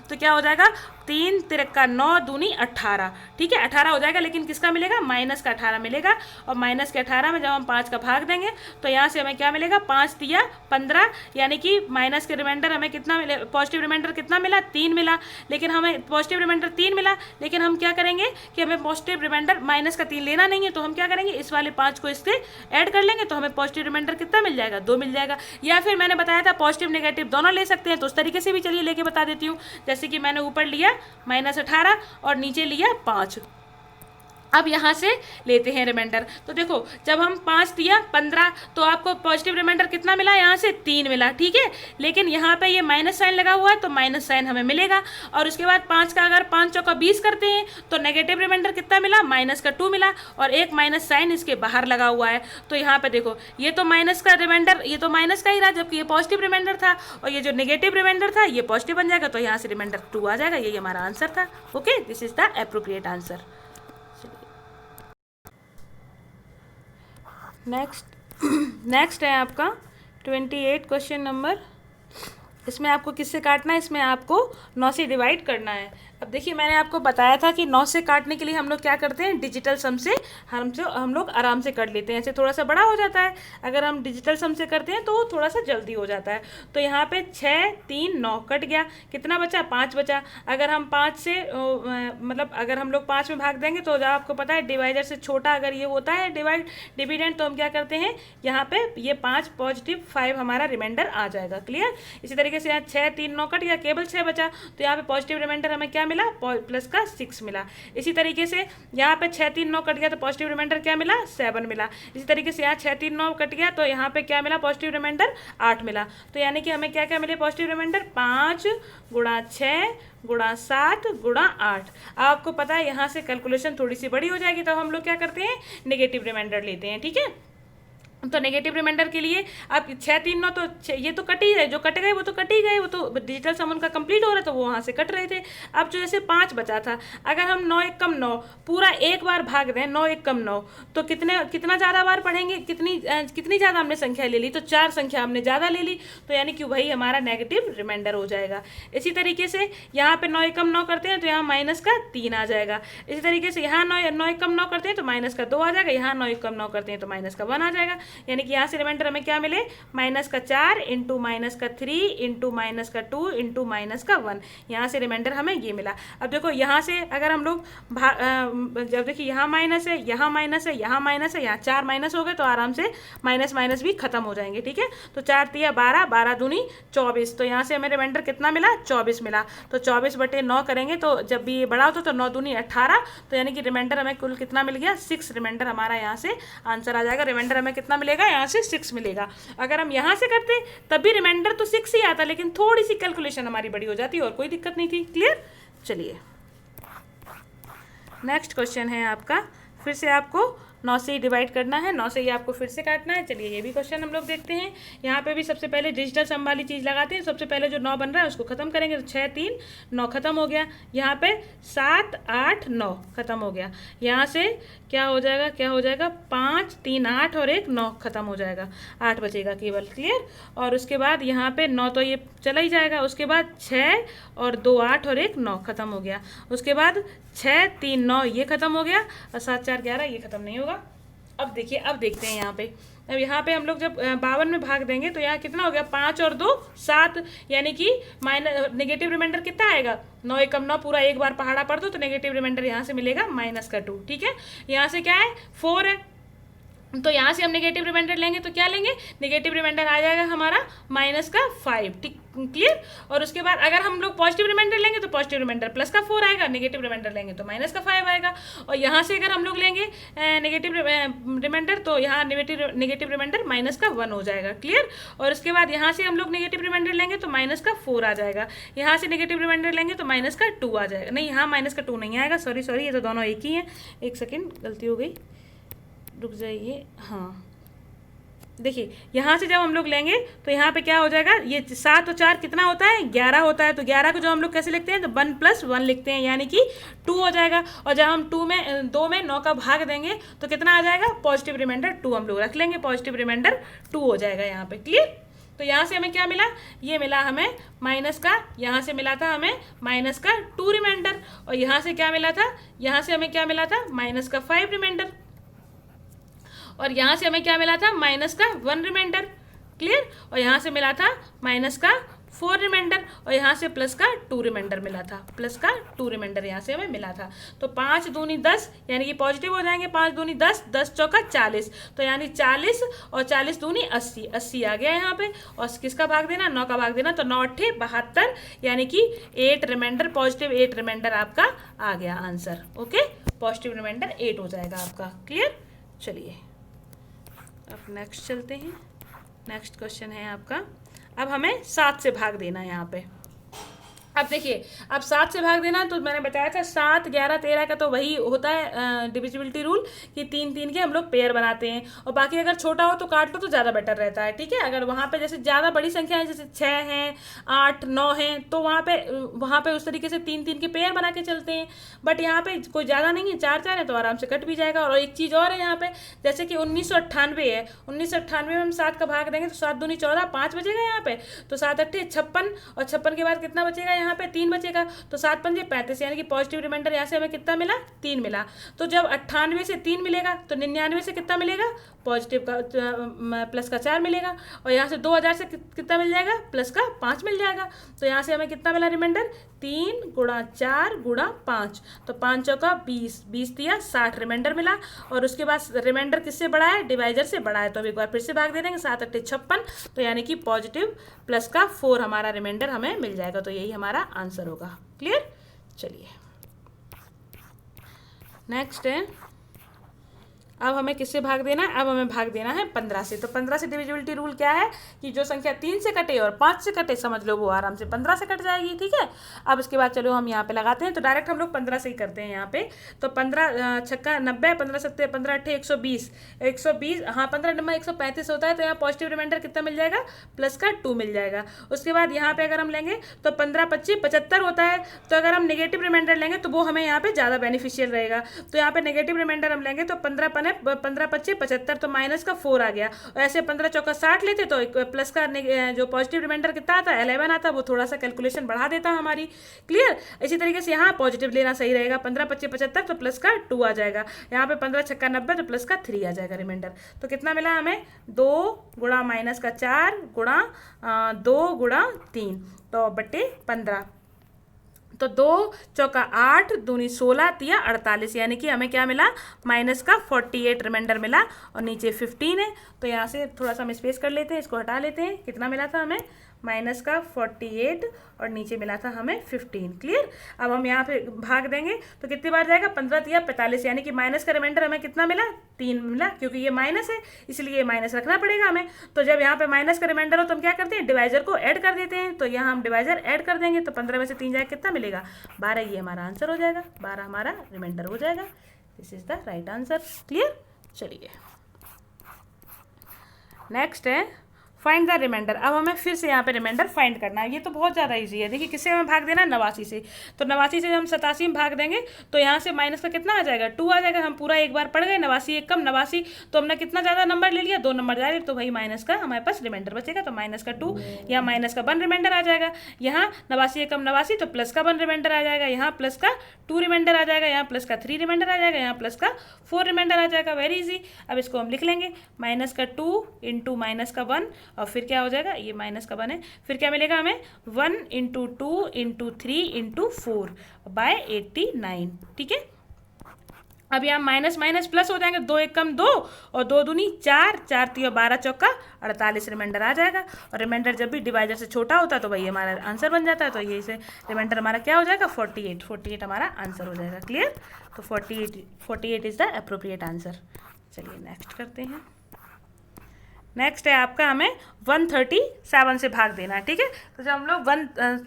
S1: तो क्या हो जाएगा, 3 तिरका 9 दूनी 18। ठीक है, 18 हो जाएगा, लेकिन किसका मिलेगा, माइनस का 18 मिलेगा। और माइनस के 18 में जब हम 5 का भाग देंगे तो यहाँ से हमें क्या मिलेगा, 5 तिया 15, यानी कि माइनस के रिमाइंडर हमें कितना मिले, पॉजिटिव रिमाइंडर कितना मिला, 3 मिला। लेकिन हमें पॉजिटिव रिमाइंडर 3 मिला, लेकिन हम क्या करेंगे कि हमें पॉजिटिव रिमाइंडर माइनस का 3 लेना नहीं है, तो हम क्या करेंगे, इस वाले 5 को इससे ऐड कर लेंगे, तो हमें पॉजिटिव रिमाइंडर कितना मिल जाएगा, 2 मिल जाएगा। या फिर मैंने बताया था पॉजिटिव नेगेटिव दोनों ले सकते हैं, तो उस तरीके से भी चलिए लेके बता देती हूँ। जैसे कि मैंने ऊपर लिया -18 और नीचे लिया 5। अब यहाँ से लेते हैं रिमाइंडर, तो देखो जब हम 5 दिया 15, तो आपको पॉजिटिव रिमाइंडर कितना मिला, यहाँ से 3 मिला। ठीक है, लेकिन यहाँ पे ये माइनस साइन लगा हुआ है, तो माइनस साइन हमें मिलेगा। और उसके बाद 5 का अगर 5 चौका 20 करते हैं तो नेगेटिव रिमाइंडर कितना मिला, -2 मिला, और एक माइनस साइन इसके बाहर लगा हुआ है। तो यहाँ पे देखो ये तो माइनस का रिमाइंडर, ये तो माइनस का ही रहा, जबकि ये पॉजिटिव रिमाइंडर था, और ये जो नेगेटिव रिमाइंडर था ये पॉजिटिव बन जाएगा, तो यहाँ से रिमाइंडर 2 आ जाएगा। यही हमारा आंसर था। Okay, this is the appropriate answer. Next है आपका 28 क्वेश्चन नंबर। इसमें आपको किससे काटना है, इसमें आपको 9 से डिवाइड करना है। अब देखिए मैंने आपको बताया था कि 9 से काटने के लिए हम लोग क्या करते हैं, डिजिटल सम से हम लोग आराम से कर लेते हैं, ऐसे थोड़ा सा बड़ा हो जाता है। अगर हम डिजिटल सम से करते हैं तो थोड़ा सा जल्दी हो जाता है। तो यहाँ पे 6 3 9 कट गया, कितना बचा, 5 बचा। अगर हम 5 से मतलब अगर हम लोग 5 में भाग देंगे तो जब आपको पता है डिवाइडर से छोटा अगर ये होता है डिविडेंड, तो हम क्या करते हैं, यहाँ पे ये 5 पॉजिटिव 5 हमारा रिमाइंडर आ जाएगा। क्लियर? इसी तरीके से यहाँ 6 3 9 कट गया, केवल 6 बचा, तो यहाँ पे पॉजिटिव रिमाइंडर हमें क्या मिला, प्लस का 6 मिला। इसी तरीके से यहाँ पे 6 3 9 कट गया, तो पॉजिटिव रिमाइंडर क्या मिला, 7 मिला। इसी तरीके से यहाँ 6 3 9 कट गया, तो यहाँ पे क्या मिला, पॉजिटिव रिमाइंडर 8 मिला। तो यानी कि हमें क्या क्या मिले पॉजिटिव रिमाइंडर, 5 गुणा 6 गुणा 7 गुणा 8। आपको पता है यहाँ से कैलकुलेशन थोड़ी सी बड़ी हो जाएगी, तो हम लोग क्या करते हैं, नेगेटिव रिमाइंडर लेते हैं। ठीक है, तो नेगेटिव रिमाइंडर के लिए आप 6 3 9 तो ये तो कट ही है, जो कट गए वो तो कट ही गए, वो तो डिजिटल सम उनका कंप्लीट हो रहा है, तो वो वहाँ से कट रहे थे। अब जो जैसे 5 बचा था, अगर हम 9 1 कम 9 पूरा एक बार भाग दें, 9 1 कम 9, तो कितना ज़्यादा बार पढ़ेंगे, कितनी ज़्यादा हमने संख्या ले ली, तो 4 संख्या हमने ज़्यादा ले ली, तो यानी कि वही हमारा नेगेटिव रिमाइंडर हो जाएगा। इसी तरीके से यहाँ पे 9 1 कम 9 करते हैं तो यहाँ माइनस का 3 आ जाएगा। इसी तरीके से यहाँ 9 1 कम 9 करते हैं तो माइनस का 2 आ जाएगा, यहाँ 9 1 कम 9 करते हैं तो माइनस का 1 आ जाएगा। यानी कि यहाँ से रिमाइंडर हमें क्या मिले, -4 इंटू -3 इंटू -2 इंटू -1। यहाँ से रिमाइंडर हमें ये मिला। अब देखो यहाँ से अगर हम लोग जब देखिए यहाँ माइनस है, यहाँ माइनस है, यहाँ माइनस है, यहाँ 4 माइनस हो गए, तो आराम से माइनस भी खत्म हो जाएंगे। ठीक है, तो 4 तिया 12 12 दूनी 24, तो यहाँ से हमें रिमाइंडर कितना मिला, 24 मिला। तो 24/9 करेंगे तो जब भी ये बड़ा होता तो 9 दूनी 18, तो यानी कि रिमाइंडर हमें कुल कितना मिल गया, 6 रिमाइंडर हमारा यहाँ से आंसर आ जाएगा। रिमाइंडर हमें कितना मिलेगा, यहाँ से 6 मिलेगा। अगर हम यहाँ से करते तब भी रिमाइंडर तो 6 ही आता, लेकिन थोड़ी सी कैलकुलेशन हमारी बड़ी हो जाती और कोई दिक्कत नहीं थी। क्लियर? चलिए नेक्स्ट क्वेश्चन है आपका फिर से आपको 9 से ही डिवाइड करना है, 9 से ही आपको फिर से काटना है। चलिए ये भी क्वेश्चन हम लोग देखते हैं। यहाँ पे भी सबसे पहले डिजिटल सम वाली चीज़ लगाते हैं। सबसे पहले जो 9 बन रहा है उसको खत्म करेंगे, तो 6 3 9 खत्म हो गया। यहाँ पे 7 8 9 खत्म हो गया। यहाँ से क्या हो जाएगा, क्या हो जाएगा, 5 3 8 और 1 9 खत्म हो जाएगा, 8 बचेगा केवल। क्लियर। और उसके बाद यहाँ पे 9 तो ये चला ही जाएगा। उसके बाद 6 और 2 8 और 1 9 खत्म हो गया। उसके बाद 6 3 9 ये खत्म हो गया, और 7 4 11 ये खत्म नहीं होगा। अब देखिए, अब देखते हैं यहाँ पे। अब यहाँ पे हम लोग जब 52 में भाग देंगे तो यहाँ कितना हो गया, 5 और 2 7, यानी कि माइनस नेगेटिव रिमाइंडर कितना आएगा, 9 एकम 9 पूरा एक बार पहाड़ा पढ़ दो तो नेगेटिव रिमाइंडर यहाँ से मिलेगा -2। ठीक है। यहाँ से क्या है, 4 है, तो यहाँ से हम नेगेटिव रिमाइंडर लेंगे तो क्या लेंगे, नेगेटिव रिमाइंडर आ जाएगा हमारा -5। ठीक, क्लियर। और उसके बाद अगर हम लोग पॉजिटिव रिमाइंडर लेंगे तो पॉजिटिव रिमाइंडर +4 आएगा, नेगेटिव रिमाइंडर लेंगे तो -5 आएगा। और यहाँ से अगर हम लोग लेंगे नेगेटिव रिमाइंडर तो यहाँ नेगेटिव रिमाइंडर -1 हो जाएगा। क्लियर। और उसके बाद यहाँ से हम लोग नेगेटिव रिमाइंडर लेंगे तो -4 आ जाएगा। यहाँ से नेगेटिव रिमाइंडर लेंगे तो -2 आ जाएगा। नहीं, यहाँ -2 नहीं आएगा, सॉरी ये तो दोनों एक ही हैं। एक सेकेंड, गलती हो गई, रुक जाइए। हाँ देखिए, यहाँ से जब हम लोग लेंगे तो यहाँ पे क्या हो जाएगा, ये 7 और 4 कितना होता है, 11 होता है। तो 11 को जो हम लोग कैसे लिखते हैं, तो 1 + 1 लिखते हैं, यानी कि 2 हो जाएगा। और जब हम 2 में 9 का भाग देंगे तो कितना आ जाएगा, पॉजिटिव रिमाइंडर 2 हम लोग रख लेंगे, पॉजिटिव रिमाइंडर 2 हो जाएगा यहाँ पे। क्लियर। तो यहाँ से हमें क्या मिला, ये मिला हमें माइनस का, यहाँ से मिला था हमें -2 रिमाइंडर। और यहाँ से क्या मिला था, यहाँ से हमें क्या मिला था, -5 रिमाइंडर। और यहाँ से हमें क्या मिला था, -1 रिमाइंडर। क्लियर। और यहाँ से मिला था -4 रिमाइंडर, और यहाँ से +2 रिमाइंडर मिला था, +2 रिमाइंडर यहाँ से हमें मिला था। तो 5 दूनी 10, यानी कि पॉजिटिव हो जाएंगे, 5 दूनी 10, 10 चौका 40, तो यानी 40 और 40 दूनी 80, 80 आ गया यहाँ पे। और किसका भाग देना, 9 का भाग देना, तो 9 8 72, यानी कि 8 रिमाइंडर, पॉजिटिव 8 रिमाइंडर आपका आ गया आंसर। ओके, पॉजिटिव रिमाइंडर 8 हो जाएगा आपका। क्लियर। चलिए अब नेक्स्ट चलते हैं। नेक्स्ट क्वेश्चन है आपका, अब हमें 7 से भाग देना है यहाँ पे। अब देखिए, अब 7 से भाग देना, तो मैंने बताया था 7 11 13 का तो वही होता है डिविजिबिलिटी रूल कि 3 3 के हम लोग पेयर बनाते हैं। और बाकी अगर छोटा हो तो काट लो तो ज़्यादा बेटर रहता है। ठीक है। अगर वहाँ पे जैसे ज़्यादा बड़ी संख्या है, जैसे 6 हैं 8 9 हैं, तो वहाँ पे उस तरीके से 3 3 के पेयर बना के चलते हैं। बट यहाँ पे कोई ज़्यादा नहीं है, 4 4 है, तो आराम से कट भी जाएगा। और एक चीज़ और है यहाँ पे, जैसे कि 1998 है, 1998 में हम 7 का भाग देंगे तो 7 दूनी 14, 5 बचेगा यहाँ पे। तो 7 8 56, और 56 के बाद कितना बचेगा, यहाँ पे 3 बचेगा। तो 7 5 35, यानी कि पॉजिटिव रिमाइंडर यहाँ से हमें कितना मिला, 3 मिला। तो जब 98 से 3 मिलेगा तो 99 से कितना मिलेगा, पॉजिटिव का +4 मिलेगा। और यहाँ से 2000 से कितना मिल जाएगा, +5 मिल जाएगा। तो यहाँ से हमें कितना मिला रिमाइंडर, 3 × 4 × 5, तो 5 चौका 20, 20 दिया 60 रिमाइंडर मिला। और उसके बाद रिमाइंडर किससे बड़ा है, डिवाइजर से बड़ा है। तो अब एक बार फिर से भाग दे देंगे, 7 8 56, तो यानी कि पॉजिटिव +4 हमारा रिमाइंडर हमें मिल जाएगा। तो यही हमारा आंसर होगा। क्लियर। चलिए नेक्स्ट है, अब हमें किससे भाग देना है, अब हमें भाग देना है 15 से। तो 15 से डिविजिबिलिटी रूल क्या है कि जो संख्या 3 से कटे और 5 से कटे, समझ लो वो आराम से 15 से कट जाएगी। ठीक है। अब इसके बाद चलो हम यहाँ पे लगाते हैं, तो डायरेक्ट हम लोग 15 से ही करते हैं यहाँ पे। तो 15 छक्का 90, 15 7 15 8 120, 120, हाँ 15 नंबर 135 होता है। तो यहाँ पॉजिटिव रिमाइंडर कितना मिल जाएगा, +2 मिल जाएगा। उसके बाद यहाँ पे अगर हम लेंगे तो 15 25 75 होता है। तो अगर हम नेगेटिव रिमाइंडर लेंगे तो वो हमें यहाँ पे ज़्यादा बेनिफिशियल रहेगा। तो यहाँ पे नेगेटिव रिमाइंडर हम लेंगे तो 15 15 25 75, तो -4 आ गया। और ऐसे 15 चौका 60 लेते तो प्लस का जो पॉजिटिव रिमाइंडर कितना आता, 11 आता, वो थोड़ा सा कैलकुलेशन बढ़ा देता हमारी। क्लियर। इसी तरीके से यहाँ पॉजिटिव लेना सही रहेगा, 15 25 75, तो +2 आ जाएगा। यहाँ पे 15 छक्का 90, तो +3 आ जाएगा रिमाइंडर। तो कितना मिला हमें, 2 × -4 × 2 × 3, तो बटे 15, तो 2 चौका 8 दूनी 16 तिया 48, यानी कि हमें क्या मिला, -48 रिमाइंडर मिला। और नीचे 15 है, तो यहाँ से थोड़ा सा हम स्पेस कर लेते हैं, इसको हटा लेते हैं। कितना मिला था हमें, -48, और नीचे मिला था हमें 15। क्लियर। अब हम यहाँ पे भाग देंगे तो कितनी बार जाएगा, 15 तिया 45, यानी कि माइनस का रिमाइंडर हमें कितना मिला, 3 मिला, क्योंकि ये माइनस है इसलिए ये माइनस रखना पड़ेगा हमें। तो जब यहाँ पे माइनस का रिमाइंडर हो तो हम क्या करते हैं, डिवाइजर को ऐड कर देते हैं। तो यहाँ हम डिवाइजर ऐड कर देंगे, तो 15 में से 3 जाए कितना मिलेगा, 12। ये हमारा आंसर हो जाएगा, 12 हमारा रिमाइंडर हो जाएगा। This is the right answer. Clear. चलिए नेक्स्ट है फाइंड द रिमाइंडर। अब हमें फिर से यहाँ पे रिमाइंडर फाइंड करना है। ये तो बहुत ज़्यादा इजी है। देखिए किससे हमें भाग देना है, 89 से। तो 89 से हम 87 में भाग देंगे तो यहाँ से माइनस का कितना आ जाएगा, 2 आ जाएगा। हम पूरा एक बार पढ़ गए, 89 एक कम 89, तो हमने कितना ज़्यादा नंबर ले लिया, 2 नंबर ज़्यादा, तो भाई माइनस का हमारे पास रिमाइंडर बचेगा। तो माइनस का 2, यहाँ माइनस का 1 रिमाइंडर आ जाएगा। यहाँ 89 एक कम 89, तो प्लस का 1 रिमाइंडर आ जाएगा। यहाँ प्लस का 2 रिमाइंडर आ जाएगा। यहाँ प्लस का 3 रिमाइंडर आ जाएगा। यहाँ प्लस का 4 रिमाइंडर आ जाएगा। Very easy. अब इसको हम लिख लेंगे, माइनस का 2 इंटू माइनस का 1, और फिर क्या हो जाएगा, ये माइनस का 1 है, फिर क्या मिलेगा हमें, 1 इंटू 2 इंटू 3 इंटू 4 बाय 89। ठीक है। अब यहाँ माइनस माइनस प्लस हो जाएंगे, 2 एक कम 2 और 2 दूनी 4, 4 3 12 चौका 48 रिमाइंडर आ जाएगा। और रिमाइंडर जब भी डिवाइडर से छोटा होता है तो वही हमारा आंसर बन जाता है। तो यही से रिमाइंडर हमारा क्या हो जाएगा, 48 हमारा आंसर हो जाएगा। क्लियर। तो 48 इज द अप्रोप्रिएट आंसर। चलिए नेक्स्ट करते हैं। नेक्स्ट है आपका, हमें 137 से भाग देना है। ठीक है। तो जब हम लोग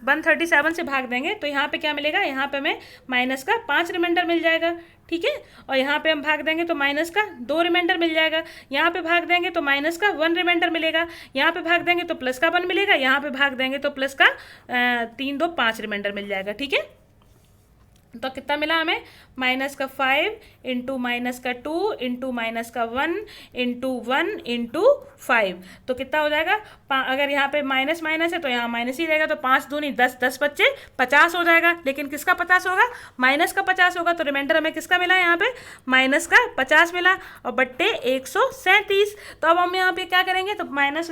S1: 137 से भाग देंगे तो यहाँ पे क्या मिलेगा, यहाँ पे हमें माइनस का 5 रिमाइंडर मिल जाएगा। ठीक है। और यहाँ पे हम भाग देंगे तो माइनस का 2 रिमाइंडर मिल जाएगा। यहाँ पे भाग देंगे तो माइनस का 1 रिमाइंडर मिलेगा। यहाँ पे भाग देंगे तो प्लस का 1 मिलेगा। यहाँ पे भाग देंगे तो प्लस का 3 2 5 रिमाइंडर मिल जाएगा। ठीक है। तो कितना मिला हमें, माइनस का 5 इंटू माइनस का 2 इंटू माइनस का 1 इंटू 1 इंटू 5, तो कितना हो जाएगा, अगर यहाँ पे माइनस माइनस है तो यहाँ माइनस ही रहेगा। तो 5 दूनी 10, 10 बच्चे 50 हो जाएगा। लेकिन किसका 50 होगा, माइनस का 50 होगा। तो रिमाइंडर हमें किसका मिला, यहाँ पे माइनस का 50 मिला और बट्टे 137। तो अब हम यहाँ पे क्या करेंगे, तो माइनस,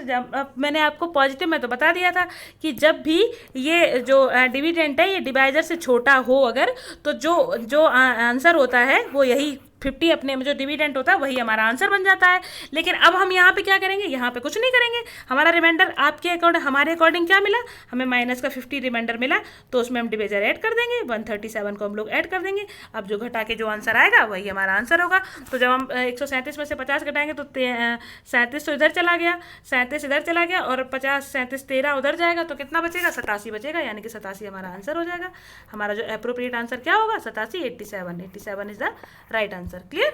S1: मैंने आपको पॉजिटिव में तो बता दिया था कि जब भी ये जो डिविडेंड है ये डिवाइजर से छोटा हो अगर, तो जो आंसर होता है वो यही 50 अपने में जो डिविडेंड होता है वही हमारा आंसर बन जाता है। लेकिन अब हम यहाँ पे क्या करेंगे, यहाँ पे कुछ नहीं करेंगे। हमारा रिमाइंडर आपके अकॉर्डिंग, हमारे अकॉर्डिंग क्या मिला, हमें माइनस का 50 रिमाइंडर मिला, तो उसमें हम डिविजर ऐड कर देंगे, 137 को हम लोग ऐड कर देंगे। अब जो घटा के जो आंसर आएगा वही हमारा आंसर होगा। तो जब हम 137 में से 50 घटाएंगे तो 37 तो इधर चला गया, 37 इधर चला गया और 50 37 13 उधर जाएगा, तो कितना बचेगा, 87 बचेगा। यानी कि 87 हमारा आंसर हो जाएगा। हमारा जो अप्रोप्रिएट आंसर क्या होगा, 87 87 is the right answer. Clear.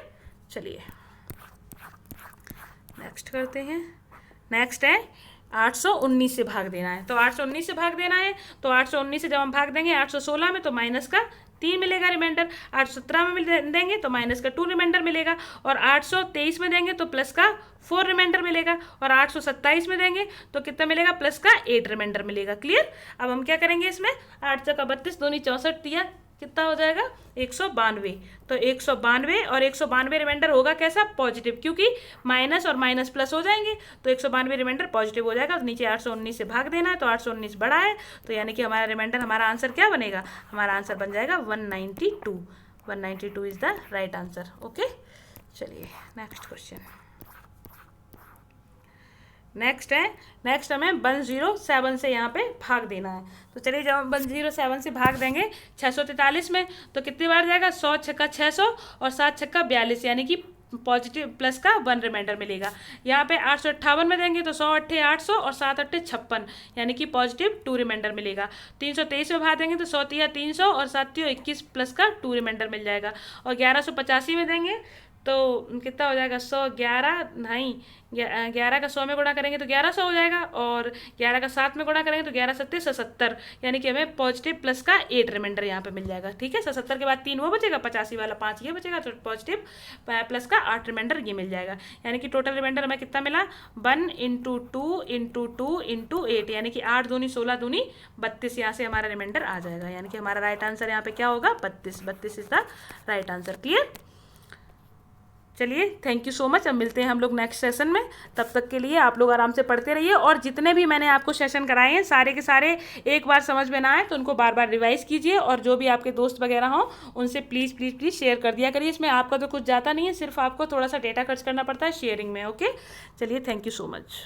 S1: चलिए नेक्स्ट करते हैं। नेक्स्ट है 819 से भाग देना है। तो 819 से भाग देना है, तो 819 से जब हम भाग देंगे 816 में तो माइनस का 3 मिलेगा रिमाइंडर। 817 में देंगे तो माइनस का 2 रिमाइंडर मिलेगा। और 823 में देंगे तो प्लस का 4 रिमाइंडर मिलेगा। और 827 में देंगे तो कितना मिलेगा, प्लस का 8 रिमाइंडर मिलेगा। क्लियर। अब हम क्या करेंगे इसमें, 8 चौका 32 दूनी 64 दिया, कितना हो जाएगा, 192। तो 192 और 192 रिमाइंडर होगा कैसा, पॉजिटिव, क्योंकि माइनस और माइनस प्लस हो जाएंगे। तो 192 रिमाइंडर पॉजिटिव हो जाएगा। तो नीचे 819 से भाग देना है, तो 819 बड़ा है, तो यानी कि हमारा रिमाइंडर, हमारा आंसर क्या बनेगा, हमारा आंसर बन जाएगा 192। 192 is the right answer. Okay. चलिए नेक्स्ट क्वेश्चन। नेक्स्ट हमें 107 से यहाँ पे भाग देना है। तो चलिए जब हम 107 से भाग देंगे 643 में, तो कितनी बार जाएगा, 100 छक्का 600 और 7 छक्का 42, यानी कि पॉजिटिव प्लस का 1 रिमाइंडर मिलेगा। यहाँ पे 858 में देंगे तो 100 अट्ठे 800 और 7 अट्ठे 56, यानी कि पॉजिटिव 2 रिमाइंडर मिलेगा। 323 में भाग देंगे तो 100 तिया 300 और 7 तिया 21 प्लस का 2 रिमाइंडर मिल जाएगा। और 1185 में देंगे तो कितना हो जाएगा, 111 नहीं, 11 का 100 में गुणा करेंगे तो 1100 हो जाएगा। और 11 का 7 में गुणा करेंगे तो 11 7 170, यानी कि हमें पॉजिटिव प्लस का 8 रिमाइंडर यहाँ पे मिल जाएगा। ठीक है। 77 के बाद 3 वो बचेगा, 85 वाला 5 ये बचेगा, तो पॉजिटिव प्लस का 8 रिमाइंडर ये मिल जाएगा। यानी कि टोटल रिमाइंडर हमें कितना मिला, 1 इंटू 2 इंटू 2 इंटू 8, यानी कि 8 दूनी 16 दूनी 32, यहाँ से हमारा रिमाइंडर आ जाएगा। यानी कि हमारा राइट आंसर यहाँ पे क्या होगा, 32 is the right answer. Clear. चलिए थैंक यू सो मच। अब मिलते हैं हम लोग नेक्स्ट सेशन में। तब तक के लिए आप लोग आराम से पढ़ते रहिए, और जितने भी मैंने आपको सेशन कराए हैं सारे के सारे एक बार समझ में ना आए तो उनको बार बार रिवाइज कीजिए, और जो भी आपके दोस्त वगैरह हों उनसे प्लीज़ प्लीज़ प्लीज़ शेयर कर दिया करिए। इसमें आपका तो कुछ जाता नहीं है, सिर्फ आपको थोड़ा सा डेटा खर्च करना पड़ता है शेयरिंग में। ओके। चलिए थैंक यू सो मच।